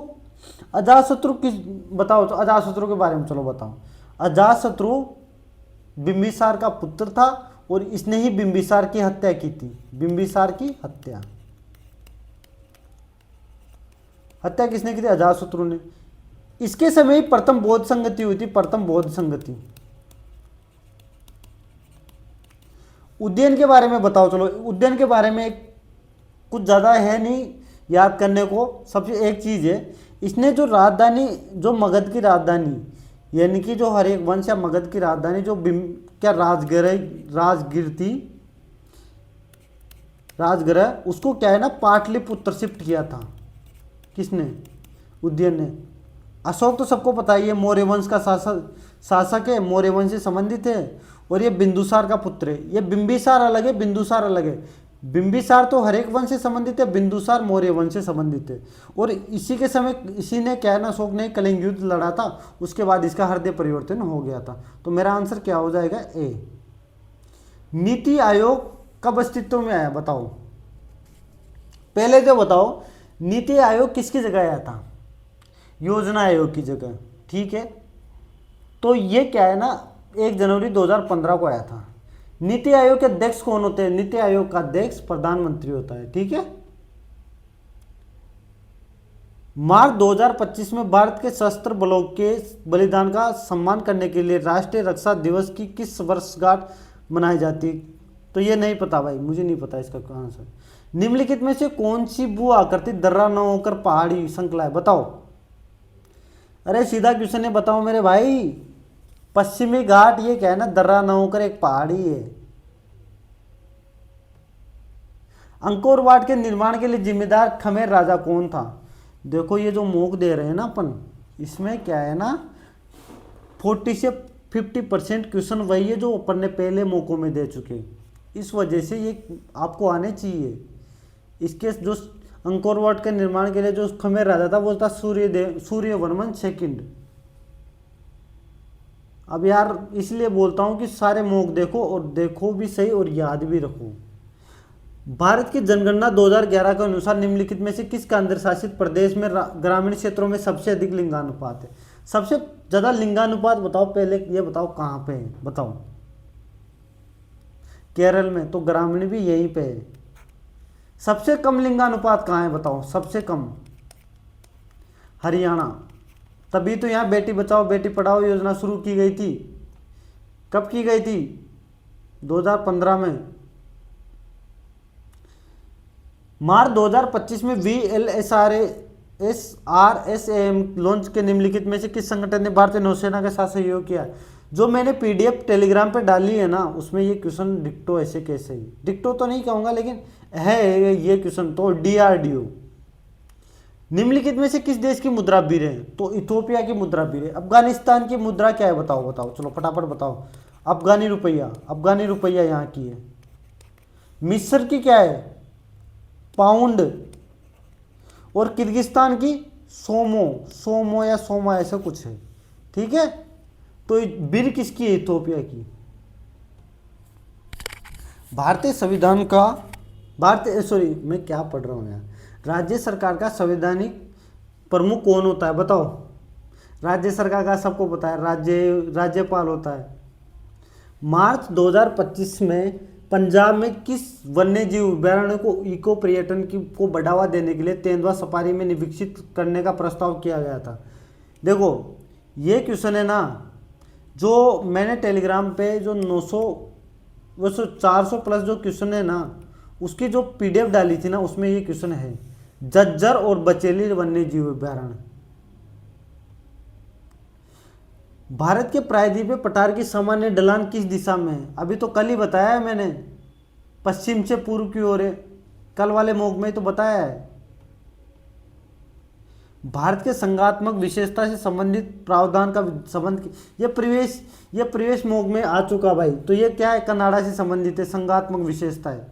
अजातशत्रु किस, बताओ तो अजातशत्रु के बारे में चलो बताओ। अजातशत्रु बिंबिसार का पुत्र था और इसने ही बिंबिसार की हत्या की थी। बिंबिसार की हत्या, हत्या किसने की थी? अजातशत्रु ने। इसके समय प्रथम बौद्ध संगति हुई थी। प्रथम बौद्ध संगति। उज्जैन के बारे में बताओ चलो। उज्जैन के बारे में कुछ ज़्यादा है नहीं याद करने को। सबसे एक चीज़ है, इसने जो राजधानी, जो मगध की राजधानी, यानी कि जो हर एक वंश या मगध की राजधानी जो क्या राजगिर थी, राजगृह, उसको क्या है ना, पाटलिपुत्र शिफ्ट किया था। किसने? उज्जैन ने। अशोक तो सबको पता ही है, मौर्य वंश का शासक है, मौर्य वंश से संबंधित है। और ये बिंदुसार का पुत्र है। ये बिंबिसार अलग है, बिंदुसार अलग है। बिंबिसार तो हर एक वंश से संबंधित है, बिंदुसार मौर्य वंश से संबंधित है। और इसी के समय इसी ने क्या है ना, अशोक ने कलिंग युद्ध लड़ा था। उसके बाद इसका हृदय परिवर्तन हो गया था। तो मेरा आंसर क्या हो जाएगा? ए। नीति आयोग कब अस्तित्व में आया बताओ? पहले तो बताओ, नीति आयोग किसकी जगह आया था? योजना आयोग की जगह, ठीक है। तो ये क्या है ना, 1 जनवरी 2015 को आया था। नीति आयोग के अध्यक्ष कौन होते हैं? नीति आयोग का अध्यक्ष प्रधानमंत्री होता है, ठीक है। मार्च 2025 में भारत के सशस्त्र बलों के बलिदान का सम्मान करने के लिए राष्ट्रीय रक्षा दिवस की किस वर्षगांठ मनाई जाती है? तो ये नहीं पता भाई, मुझे नहीं पता इसका आंसर। निम्नलिखित में से कौन सी भू आकृति दर्रा न होकर पहाड़ी श्रृंखला है? बताओ। अरे सीधा क्वेश्चन है, बताओ मेरे भाई। पश्चिमी घाट ये क्या है ना, दर्रा न होकर एक पहाड़ी है। अंकोर वाट के निर्माण के लिए जिम्मेदार खमेर राजा कौन था? देखो ये जो मूक दे रहे हैं ना अपन, इसमें क्या है ना, 40 से 50% क्वेश्चन वही है जो अपन ने पहले मौकों में दे चुके। इस वजह से ये आपको आने चाहिए। इसके जो अंकोर वाट के निर्माण के लिए जो खमेर राजा था वो था सूर्यवर्मन सेकंड। अब यार इसलिए बोलता हूँ कि सारे मौक देखो, और देखो भी सही और याद भी रखो। भारत की जनगणना 2011 के अनुसार निम्नलिखित में से किस केंद्र शासित प्रदेश में ग्रामीण क्षेत्रों में सबसे अधिक लिंगानुपात है? सबसे ज्यादा लिंगानुपात बताओ, पहले ये बताओ कहाँ पे है, बताओ। केरल में, तो ग्रामीण भी यहीं पे है। सबसे कम लिंगानुपात कहाँ है बताओ, सबसे कम? हरियाणा। तभी तो यहाँ बेटी बचाओ बेटी पढ़ाओ योजना शुरू की गई थी। कब की गई थी? 2015 में। मार्च 2025 में VLSRSAM लॉन्च के निम्नलिखित में से किस संगठन ने भारतीय नौसेना के साथ सहयोग किया? जो मैंने पीडीएफ टेलीग्राम पे डाली है ना, उसमें ये क्वेश्चन डिक्टो ऐसे कैसे ही, डिक्टो तो नहीं कहूँगा लेकिन है ये क्वेश्चन तो DRDO। निम्नलिखित में से किस देश की मुद्रा बीरे है? तो इथोपिया की मुद्रा बीरे। अफगानिस्तान की मुद्रा क्या है बताओ, बताओ चलो फटाफट बताओ। अफगानी रुपया यहाँ की है। मिस्र की क्या है? पाउंड। और किर्गिस्तान की सोमो या सोमा ऐसा कुछ है, ठीक है। तो बीर किसकी है? इथोपिया की। भारतीय संविधान का मैं क्या पढ़ रहा हूँ यार। राज्य सरकार का संवैधानिक प्रमुख कौन होता है बताओ? राज्य सरकार का सबको पता है, राज्यपाल होता है। मार्च 2025 में पंजाब में किस वन्य जीव अभयारण्य को इको पर्यटन को बढ़ावा देने के लिए तेंदुआ सफारी में विकसित करने का प्रस्ताव किया गया था? देखो ये क्वेश्चन है ना, जो मैंने टेलीग्राम पे जो 400 प्लस जो क्वेश्चन है ना, उसकी जो PDF डाली थी ना, उसमें ये क्वेश्चन है। झज्जर और बचेली वन्य जीव अभयारण्य। भारत के प्रायद्वीप पे पठार की सामान्य ढलान किस दिशा में है? अभी तो कल ही बताया है मैंने, पश्चिम से पूर्व की ओर है। कल वाले मॉक में तो बताया है। भारत के संघात्मक विशेषता से संबंधित प्रावधान का संबंध, ये प्रवेश मॉक में आ चुका भाई। तो ये क्या है? कनाडा से संबंधित है, संघात्मक विशेषता है।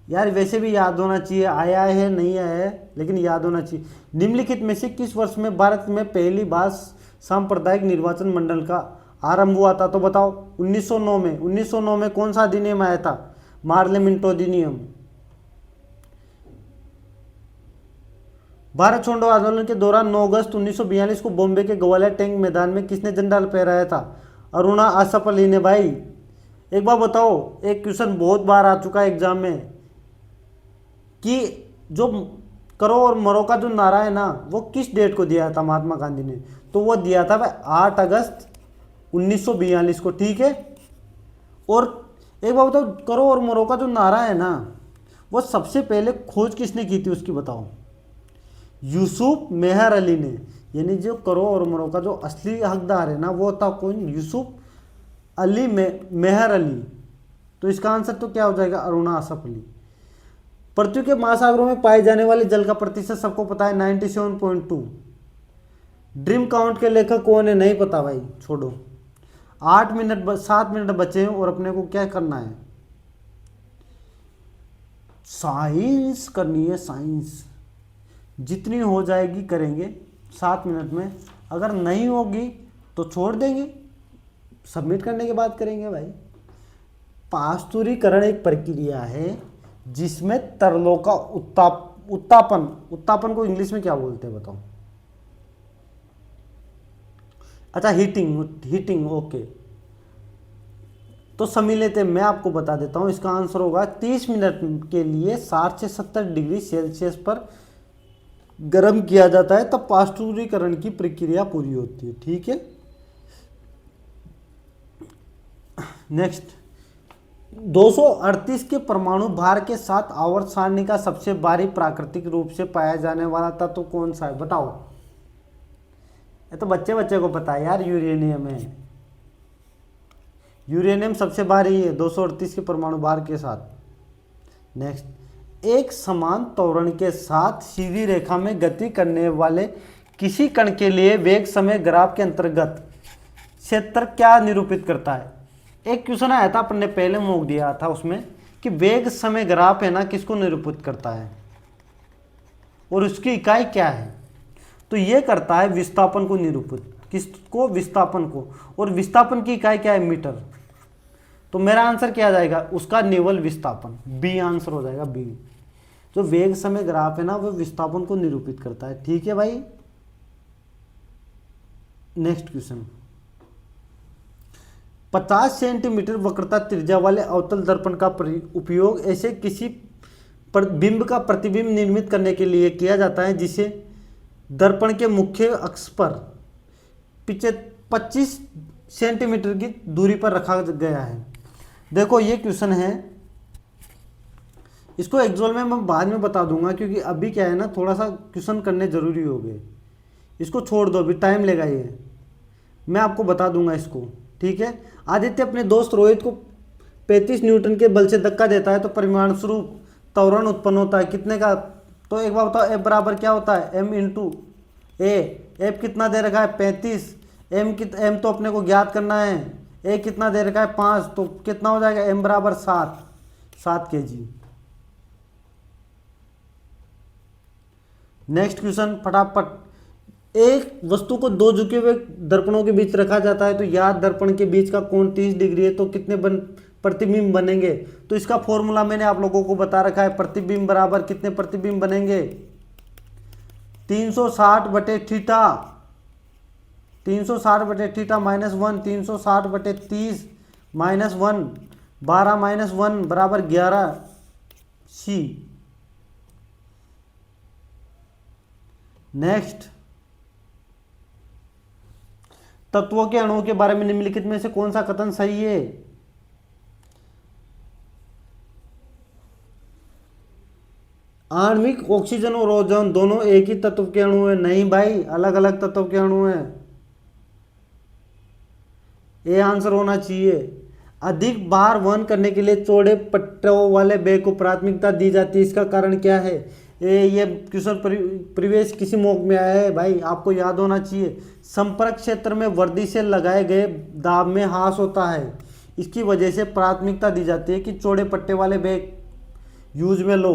यार वैसे भी याद होना चाहिए, आया है नहीं आया है लेकिन याद होना चाहिए। निम्नलिखित में से किस वर्ष में भारत में पहली बार सांप्रदायिक निर्वाचन मंडल का आरंभ हुआ था? तो बताओ। 1909 में। 1909 में कौन सा अधिनियम आया था? पार्लियामेंट अधिनियम। भारत छोड़ो आंदोलन के दौरान 9 अगस्त 1942 को बॉम्बे के ग्वालियर टैंक मैदान में किसने झंडा फहराया था? अरुणा आसफ अली ने भाई। एक बार बताओ, एक क्वेश्चन बहुत बार आ चुका है एग्जाम में कि जो करो और मरो का जो नारा है ना, वो किस डेट को दिया था महात्मा गांधी ने? तो वो दिया था भाई 8 अगस्त 1942 को, ठीक है। और एक बार बताओ, करो और मरो का जो नारा है ना, वो सबसे पहले खोज किसने की थी उसकी बताओ? यूसुफ मेहर अली ने। यानी जो करो और मरो का जो असली हकदार है ना, वो था कौन? यूसुफ अली मेहर अली। तो इसका आंसर तो क्या हो जाएगा? अरुणा आसफ अली। पृथ्वी के महासागरों में पाए जाने वाले जल का प्रतिशत सबको पता है 97.2। ड्रीम काउंट के लेखक कौन है? नहीं पता भाई, छोड़ो। 7 मिनट बचे हैं और अपने को क्या करना है? साइंस करनी है, साइंस जितनी हो जाएगी करेंगे 7 मिनट में। अगर नहीं होगी तो छोड़ देंगे, सबमिट करने के बाद करेंगे भाई। पास्तुरीकरण एक प्रक्रिया है जिसमें तरलों का उत्तापन को इंग्लिश में क्या बोलते हैं बताओ? अच्छा, हीटिंग, ओके। तो समझ लेते हैं, मैं आपको बता देता हूँ। इसका आंसर होगा 30 मिनट के लिए 60 से 70 डिग्री सेल्सियस पर गर्म किया जाता है, तब पास्चुरीकरण की प्रक्रिया पूरी होती है। ठीक है, नेक्स्ट, 238 के परमाणु भार के साथ आवर्त सारणी का सबसे भारी प्राकृतिक रूप से पाया जाने वाला तत्व तो कौन सा है, बताओ। ये तो बच्चे बच्चे को पता है यार, यूरेनियम है। यूरेनियम सबसे भारी है 238 के परमाणु भार के साथ। नेक्स्ट, एक समान त्वरण के साथ सीधी रेखा में गति करने वाले किसी कण के लिए वेग समय ग्राफ के अंतर्गत क्षेत्र क्या निरूपित करता है। एक क्वेश्चन आया था, अपन ने पहले मॉक दिया था उसमें, कि वेग समय ग्राफ है ना किसको निरूपित करता है और उसकी इकाई क्या है। तो ये करता है विस्थापन को निरूपित, किसको, विस्थापन को, और विस्थापन की इकाई क्या है, मीटर। तो मेरा आंसर क्या आ जाएगा, उसका निव्वल विस्थापन, बी आंसर हो जाएगा, बी। जो वेग समय ग्राफ है ना वो विस्थापन को निरूपित करता है। ठीक है भाई, नेक्स्ट क्वेश्चन, 50 सेंटीमीटर वक्रता त्रिज्या वाले अवतल दर्पण का उपयोग ऐसे किसी बिंब का प्रतिबिंब निर्मित करने के लिए किया जाता है जिसे दर्पण के मुख्य अक्ष पर 25 सेंटीमीटर की दूरी पर रखा गया है। देखो ये क्वेश्चन है, इसको एग्जाम में मैं बाद में बता दूंगा, क्योंकि अभी क्या है ना, थोड़ा सा क्वेश्चन करने जरूरी हो गए। इसको छोड़ दो, अभी टाइम लेगा ये, मैं आपको बता दूंगा इसको। ठीक है, आदित्य अपने दोस्त रोहित को 35 न्यूटन के बल से धक्का देता है तो परिमाण स्वरूप त्वरण उत्पन्न होता है कितने का। तो एक बार बताओ, एफ बराबर क्या होता है, एम इंटू ए। एफ कितना दे रखा है, 35। एम तो अपने को ज्ञात करना है। ए कितना दे रखा है, 5। तो कितना हो जाएगा, एम बराबर 7 kg। नेक्स्ट क्वेश्चन फटाफट, एक वस्तु को दो झुके हुए दर्पणों के बीच रखा जाता है तो याद दर्पण के बीच का कोण 30 डिग्री है, तो कितने प्रतिबिंब बनेंगे। तो इसका फॉर्मूला मैंने आप लोगों को बता रखा है, प्रतिबिंब बराबर कितने प्रतिबिंब बनेंगे, 360 बटे थीटा, 360 बटे थीटा माइनस 1, 360 बटे 30 माइनस 1, 12 माइनस 1 बराबर 11 सी। नेक्स्ट, तत्वों के अणुओं के बारे में निम्नलिखित में से कौन सा कथन सही है। आणविक ऑक्सीजन और ओजोन दोनों एक ही तत्व के अणु है, नहीं भाई, अलग अलग तत्व के अणु है। ये आंसर होना चाहिए। अधिक भार वहन करने के लिए चौड़े पट्टों वाले बैग को प्राथमिकता दी जाती है, इसका कारण क्या है। ये क्वेश्चन प्रीवियस किसी मॉक में आया है भाई, आपको याद होना चाहिए। संपर्क क्षेत्र में वर्दी से लगाए गए दाब में ह्रास होता है, इसकी वजह से प्राथमिकता दी जाती है कि चौड़े पट्टे वाले बैग यूज में लो।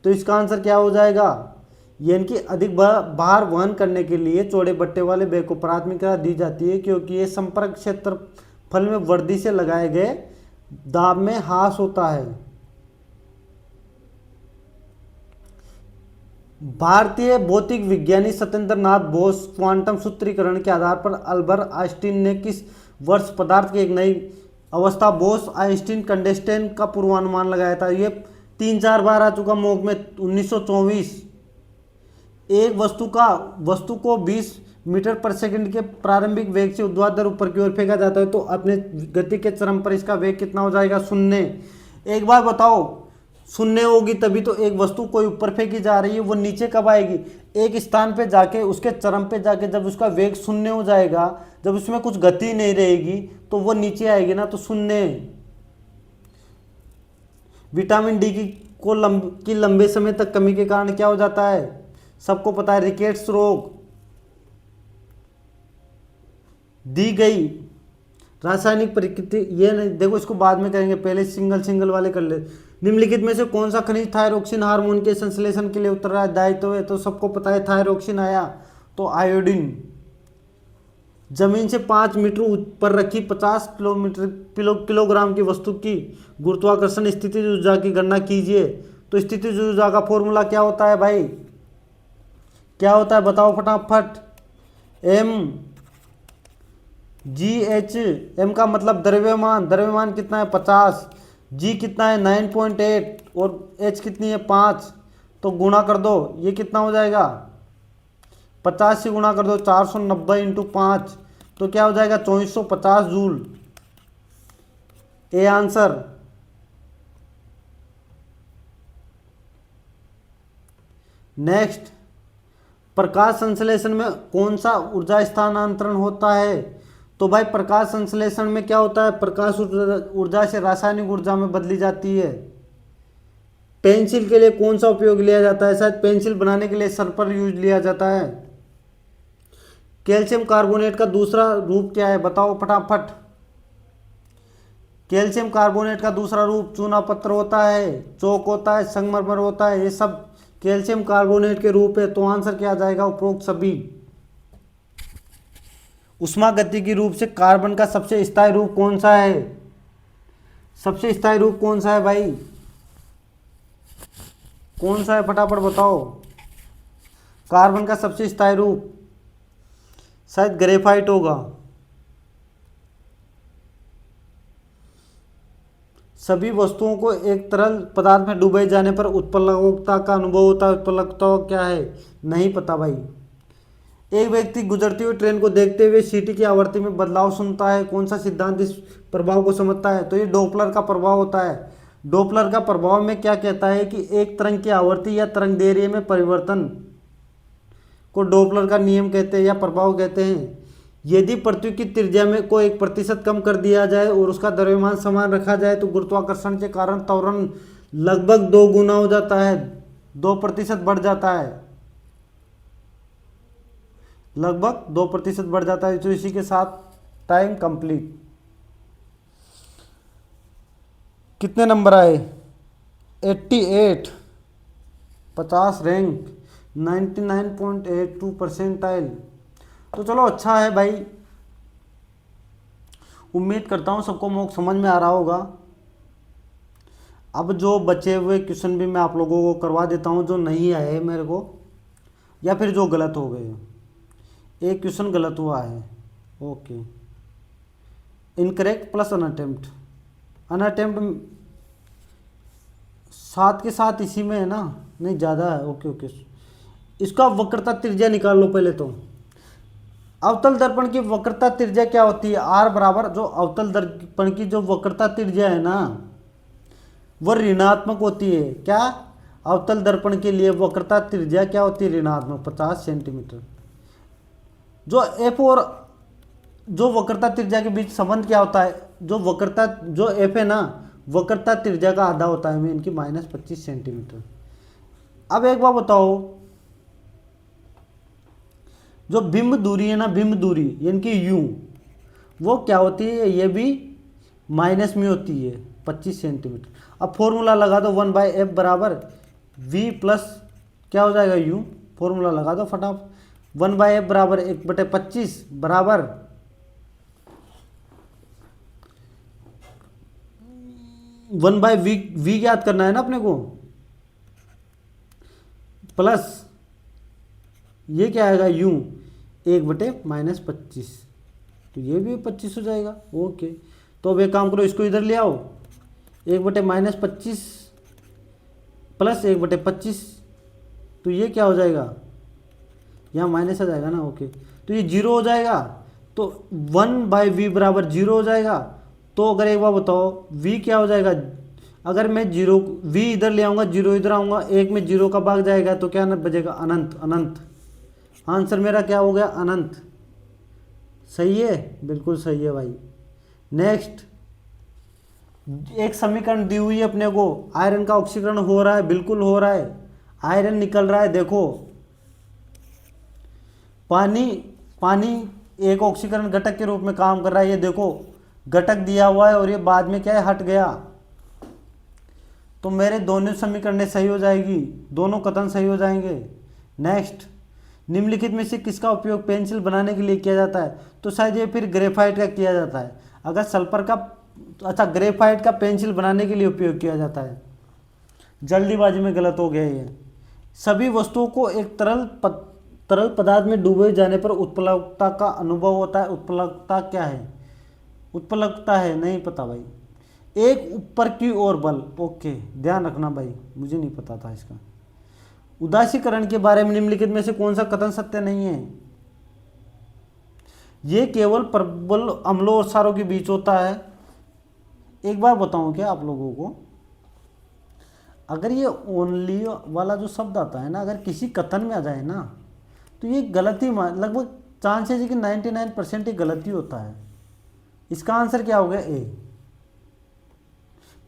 तो इसका आंसर क्या हो जाएगा, यानी कि अधिक भार वहन करने के लिए चौड़े पट्टे वाले बैग को प्राथमिकता दी जाती है क्योंकि ये संपर्क क्षेत्रफल में वर्दी से लगाए गए दाब में ह्रास होता है। भारतीय भौतिक विज्ञानी सत्येंद्र नाथ बोस क्वांटम सूत्रीकरण के आधार पर अल्बर्ट आइंस्टीन ने किस वर्ष पदार्थ की एक नई अवस्था बोस आइंस्टीन कंडेंसेशन का पूर्वानुमान लगाया था। ये 3-4 बार आ चुका मॉक में, 1924। एक वस्तु को 20 मीटर पर सेकंड के प्रारंभिक वेग से ऊर्ध्वाधर ऊपर की ओर फेंका जाता है तो अपने गति के चरम पर इसका वेग कितना हो जाएगा, 0। एक बार बताओ, 0 होगी तभी तो एक वस्तु कोई ऊपर फेंकी जा रही है, वो नीचे कब आएगी, एक स्थान पे जाके उसके चरम पे जाके जब उसका वेग 0 हो जाएगा, जब उसमें कुछ गति नहीं रहेगी तो वो नीचे आएगी ना, तो 0। विटामिन डी की लंबे समय तक कमी के कारण क्या हो जाता है, सबको पता है, रिकेट्स रोग। दी गई रासायनिक प्रकृति, ये नहीं देखो, इसको बाद में करेंगे, पहले सिंगल वाले कर ले। निम्नलिखित में से कौन सा खनिज थायरोक्सिन हार्मोन के संश्लेषण के लिए उत्तरदायित्व है, तो सबको पता है थायरोक्सिन आया, तो आयोडीन। जमीन से 5 मीटर ऊपर रखी 50 किलोग्राम की वस्तु की गुरुत्वाकर्षण स्थितिज ऊर्जा की गणना कीजिए। तो स्थितिज ऊर्जा का फॉर्मूला क्या होता है भाई, क्या होता है बताओ फटाफट, m GHM का मतलब द्रव्यमान, द्रव्यमान कितना है 50, G कितना है 9.8 और H कितनी है 5, तो गुणा कर दो, ये कितना हो जाएगा 50 से गुणा कर दो 490 इंटू 5, तो क्या हो जाएगा 2450 जूल। A answer. नेक्स्ट, प्रकाश संश्लेषण में कौन सा ऊर्जा स्थानांतरण होता है? तो भाई प्रकाश संश्लेषण में क्या होता है, प्रकाश ऊर्जा से रासायनिक ऊर्जा में बदली जाती है। पेंसिल के लिए कौन सा उपयोग लिया जाता है? शायद पेंसिल बनाने के लिए सल्फर यूज लिया जाता है। कैल्शियम कार्बोनेट का दूसरा रूप क्या है, बताओ फटाफट। कैल्शियम कार्बोनेट का दूसरा रूप चूना पत्थर होता है, चौक होता है, संगमरमर होता है, ये सब कैल्शियम कार्बोनेट के रूप है। तो आंसर क्या आ जाएगा, उपरोक्त सभी। उष्मागतिकी रूप से कार्बन का सबसे स्थायी रूप कौन सा है? सबसे स्थायी रूप कौन सा है भाई, कौन सा है फटाफट बताओ। कार्बन का सबसे स्थायी रूप शायद ग्रेफाइट होगा। सभी वस्तुओं को एक तरल पदार्थ में डुबाए जाने पर उत्प्लवकता का अनुभव होता है। उत्प्लवकता क्या है, नहीं पता भाई। एक व्यक्ति गुजरती हुई ट्रेन को देखते हुए सीटी की आवृत्ति में बदलाव सुनता है, कौन सा सिद्धांत इस प्रभाव को समझता है? तो ये डॉपलर का प्रभाव होता है। डॉपलर का प्रभाव में क्या कहता है कि एक तरंग की आवृत्ति या तरंग दैर्ध्य में परिवर्तन को डॉपलर का नियम कहते हैं या प्रभाव कहते हैं। यदि पृथ्वी की त्रिज्या में को 1% कम कर दिया जाए और उसका द्रव्यमान समान रखा जाए तो गुरुत्वाकर्षण के कारण त्वरण लगभग 2 गुना हो जाता है, 2% बढ़ जाता है, लगभग 2% बढ़ जाता है। तो इसी के साथ टाइम कंप्लीट। कितने नंबर आए? 88, 50 रैंक, 99.82 परसेंटाइल। तो चलो अच्छा है भाई, उम्मीद करता हूँ सबको मॉक समझ में आ रहा होगा। अब जो बचे हुए क्वेश्चन भी मैं आप लोगों को करवा देता हूँ जो नहीं आए मेरे को, या फिर जो गलत हो गए। एक क्वेश्चन गलत हुआ है, ओके। इनकरेक्ट प्लस अनअटेम्प्ट, अनअटेम्प्ट साथ के साथ इसी में है ना, नहीं ज़्यादा है, ओके ओके। इसका वक्रता त्रिज्या निकाल लो पहले तो। अवतल दर्पण की वक्रता त्रिज्या क्या होती है? आर बराबर, जो अवतल दर्पण की जो वक्रता त्रिज्या है ना वो ऋणात्मक होती है। क्या? अवतल दर्पण के लिए वक्रता त्रिज्या क्या होती है? ऋणात्मक 50 सेंटीमीटर। जो एफ और जो वक्रता त्रिज्या के बीच संबंध क्या होता है? जो एफ है ना वक्रता त्रिज्या का आधा होता है, इनकी -25 सेंटीमीटर। अब एक बात बताओ, जो बिंब दूरी है ना, बिंब दूरी यानी कि यू, वो क्या होती है? ये भी माइनस में होती है 25 सेंटीमीटर। अब फॉर्मूला लगा दो 1/f बराबर v प्लस क्या हो जाएगा u, फॉर्मूला लगा दो फटाफट। 1/f बराबर 1/25 बराबर 1/v याद करना है ना अपने को, प्लस ये क्या आएगा u 1/-25, तो ये भी 25 हो जाएगा, ओके। तो अब एक काम करो, इसको इधर ले आओ, 1/-25 प्लस 1/25, तो ये क्या हो जाएगा? यहाँ माइनस आ जाएगा ना, ओके। तो ये 0 हो जाएगा, तो 1/v बराबर 0 हो जाएगा। तो अगर एक बार बताओ v क्या हो जाएगा? अगर मैं 0 v इधर ले आऊँगा, 0 इधर आऊँगा, एक में 0 का भाग जाएगा तो क्या बचेगा? अनंत। अनंत आंसर मेरा क्या हो गया? अनंत। सही है, बिल्कुल सही है भाई। नेक्स्ट, एक समीकरण दी हुई है अपने को, आयरन का ऑक्सीकरण हो रहा है, बिल्कुल हो रहा है, आयरन निकल रहा है। देखो पानी एक ऑक्सीकरण घटक के रूप में काम कर रहा है। ये देखो घटक दिया हुआ है और ये बाद में क्या है? हट गया। तो मेरे दोनों समीकरण सही हो जाएगी, दोनों कथन सही हो जाएंगे। नेक्स्ट, निम्नलिखित में से किसका उपयोग पेंसिल बनाने के लिए किया जाता है? तो शायद ये फिर ग्रेफाइट का किया जाता है। अगर सल्फर का, अच्छा ग्रेफाइट का पेंसिल बनाने के लिए उपयोग किया जाता है। जल्दीबाजी में गलत हो गया ये। सभी वस्तुओं को एक तरल तरल पदार्थ में डूबे जाने पर उत्प्लवकता का अनुभव होता है। उत्प्लवकता क्या है? उत्प्लवकता है, नहीं पता भाई। एक ऊपर की ओर बल, ओके ध्यान रखना भाई, मुझे नहीं पता था इसका। उदासीकरण के बारे में निम्नलिखित में से कौन सा कथन सत्य नहीं है? ये केवल प्रबल अम्लों और क्षारों के बीच होता है। एक बार बताऊं क्या आप लोगों को, अगर ये ओनली वाला जो शब्द आता है ना, अगर किसी कथन में आ जाए ना, तो ये गलती लगभग चांसेस है कि 99% ये गलती होता है। इसका आंसर क्या हो गया? ए।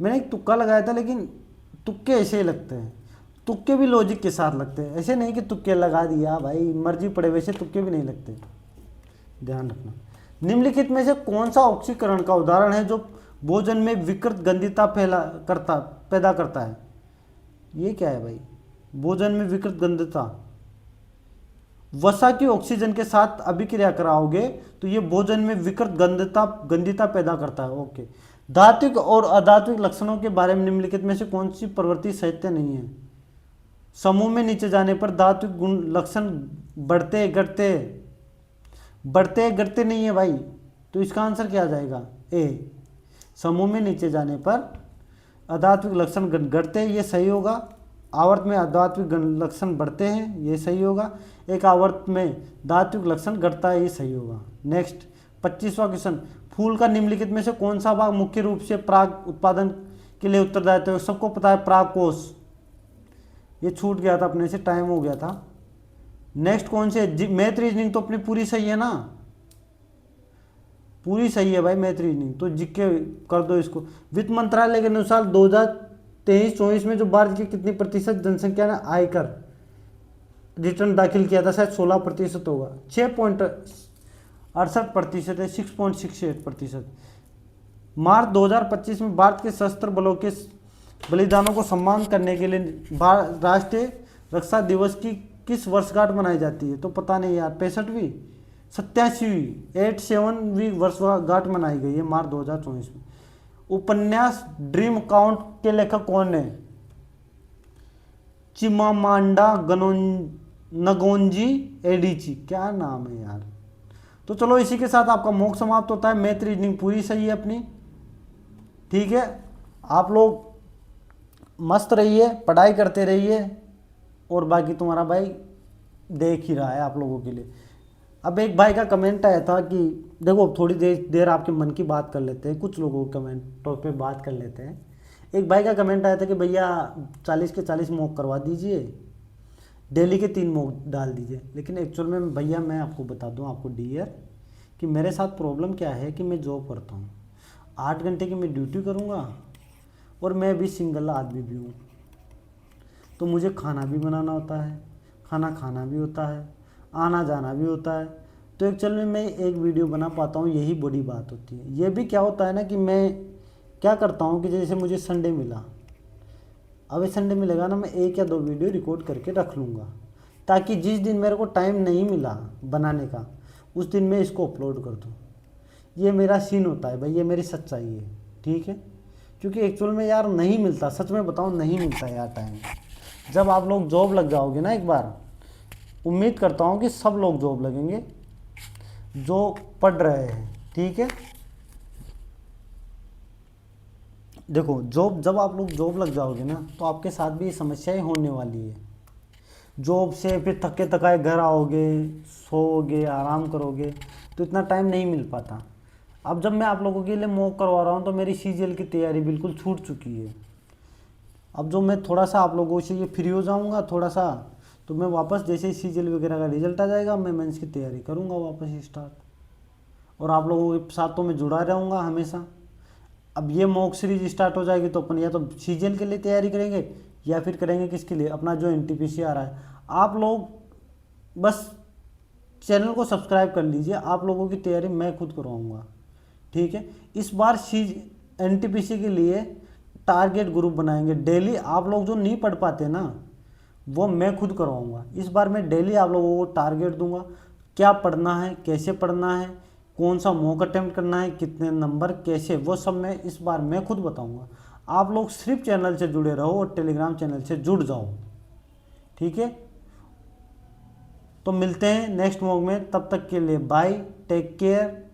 मैंने एक तुक्का लगाया था, लेकिन तुक्के ऐसे ही लगते हैं, तुक्के भी लॉजिक के साथ लगते हैं, ऐसे नहीं कि तुक्के लगा दिया भाई मर्जी पड़े, वैसे तुक्के भी नहीं लगते, ध्यान रखना। निम्नलिखित में से कौन सा ऑक्सीकरण का उदाहरण है जो भोजन में विकृत गंधिता पैदा करता है? ये क्या है भाई? भोजन में विकृत गंधिता, वसा की ऑक्सीजन के साथ अभिक्रिया कराओगे तो ये भोजन में विकृत गंधिता पैदा करता है। ओके। धात्विक और अधात्विक लक्षणों के बारे में निम्नलिखित में से कौन सी प्रवृत्ति सत्य नहीं है? समूह में नीचे जाने पर धात्विक गुण लक्षण बढ़ते घटते नहीं है भाई, तो इसका आंसर क्या आ जाएगा? ए। समूह में नीचे जाने पर अधात्विक लक्षण घटते हैं, ये सही होगा। आवर्त में अधात्विक लक्षण बढ़ते हैं, ये सही होगा। एक आवर्त में धात्विक लक्षण घटता है, ये सही होगा। नेक्स्ट 25वां क्वेश्चन, फूल का निम्नलिखित में से कौन सा भाग मुख्य रूप से पराग उत्पादन के लिए उत्तरदायित्व है? सबको पता है पराग कोश, ये छूट गया था अपने से, टाइम हो गया था। नेक्स्ट कौन से? मैथ रीजनिंग तो अपनी पूरी सही है ना, पूरी सही है भाई मैथ रीजनिंग, तो जिक्के कर दो इसको। वित्त मंत्रालय के अनुसार 2023-24 में जो भारत की कितनी प्रतिशत जनसंख्या ने आयकर रिटर्न दाखिल किया था? शायद 16% होगा, 6.68% है, 6.68%। मार्च 2025 में भारत के सशस्त्र बलों के बलिदानों को सम्मान करने के लिए राष्ट्रीय रक्षा दिवस की किस वर्षगांठ मनाई जाती है? तो पता नहीं यार, 65वीं 87वीं वर्षगांठ मनाई गई है मार्च 2024 में। उपन्यास ड्रीम अकाउंट के लेखक कौन है? चिमामांडा नगोंजी एडिची, क्या नाम है यार। तो चलो इसी के साथ आपका मॉक समाप्त होता है। मैथ रीजनिंग पूरी सही है अपनी, ठीक है। आप लोग मस्त रहिए, पढ़ाई करते रहिए, और बाकी तुम्हारा भाई देख ही रहा है आप लोगों के लिए। अब एक भाई का कमेंट आया था कि देखो थोड़ी देर आपके मन की बात कर लेते हैं, कुछ लोगों के कमेंटों पे बात कर लेते हैं। एक भाई का कमेंट आया था कि भैया 40 के 40 मॉक करवा दीजिए, डेली के 3 मॉक डाल दीजिए। लेकिन एक्चुअल में भैया मैं आपको बता दूं, आपको डियर, कि मेरे साथ प्रॉब्लम क्या है कि मैं जॉब करता हूँ, 8 घंटे की मैं ड्यूटी करूँगा, और मैं भी सिंगल आदमी भी हूँ, तो मुझे खाना भी बनाना होता है, खाना खाना भी होता है, आना जाना भी होता है। तो एक्चुअल में मैं एक वीडियो बना पाता हूँ, यही बड़ी बात होती है। ये भी क्या होता है ना कि मैं क्या करता हूँ कि जैसे मुझे संडे मिला, अब संडे मिलेगा ना, मैं 1 या 2 वीडियो रिकॉर्ड करके रख लूँगा, ताकि जिस दिन मेरे को टाइम नहीं मिला बनाने का, उस दिन मैं इसको अपलोड कर दूँ। ये मेरा सीन होता है भाई, ये मेरी सच्चाई है, ठीक है। क्योंकि एक्चुअल में यार नहीं मिलता, सच में बताऊँ नहीं मिलता यार टाइम। जब आप लोग जॉब लग जाओगे ना एक बार, उम्मीद करता हूँ कि सब लोग जॉब लगेंगे जो पढ़ रहे हैं, ठीक है। देखो जब आप लोग जॉब लग जाओगे ना, तो आपके साथ भी ये समस्याएं होने वाली है। जॉब से फिर थके थकाए घर आओगे, सोओगे, आराम करोगे, तो इतना टाइम नहीं मिल पाता। अब जब मैं आप लोगों के लिए मॉक करवा रहा हूँ, तो मेरी सीजीएल की तैयारी बिल्कुल छूट चुकी है। अब जो मैं थोड़ा सा आप लोगों से ये फ्री हो जाऊँगा थोड़ा सा, तो मैं वापस जैसे ही सीजीएल वगैरह का रिजल्ट आ जाएगा, मैं मेंस की तैयारी करूँगा वापस स्टार्ट, और आप लोगों के साथ तो मैं जुड़ा रहूँगा हमेशा। अब ये मॉक सीरीज स्टार्ट हो जाएगी तो अपन या तो सीजीएल के लिए तैयारी करेंगे, या फिर करेंगे किसके लिए, अपना जो एनटीपीसी आ रहा है। आप लोग बस चैनल को सब्सक्राइब कर लीजिए, आप लोगों की तैयारी मैं खुद करवाऊँगा, ठीक है। इस बार एनटीपीसी के लिए टारगेट ग्रुप बनाएंगे डेली। आप लोग जो नहीं पढ़ पाते ना, वो मैं खुद करवाऊँगा। इस बार मैं डेली आप लोगों को टारगेट दूंगा, क्या पढ़ना है, कैसे पढ़ना है, कौन सा मॉक अटेम्प्ट करना है, कितने नंबर, कैसे, वो सब मैं इस बार मैं खुद बताऊंगा। आप लोग सिर्फ चैनल से जुड़े रहो और टेलीग्राम चैनल से जुड़ जाओ, ठीक है। तो मिलते हैं नेक्स्ट व्लॉग में, तब तक के लिए बाय, टेक केयर।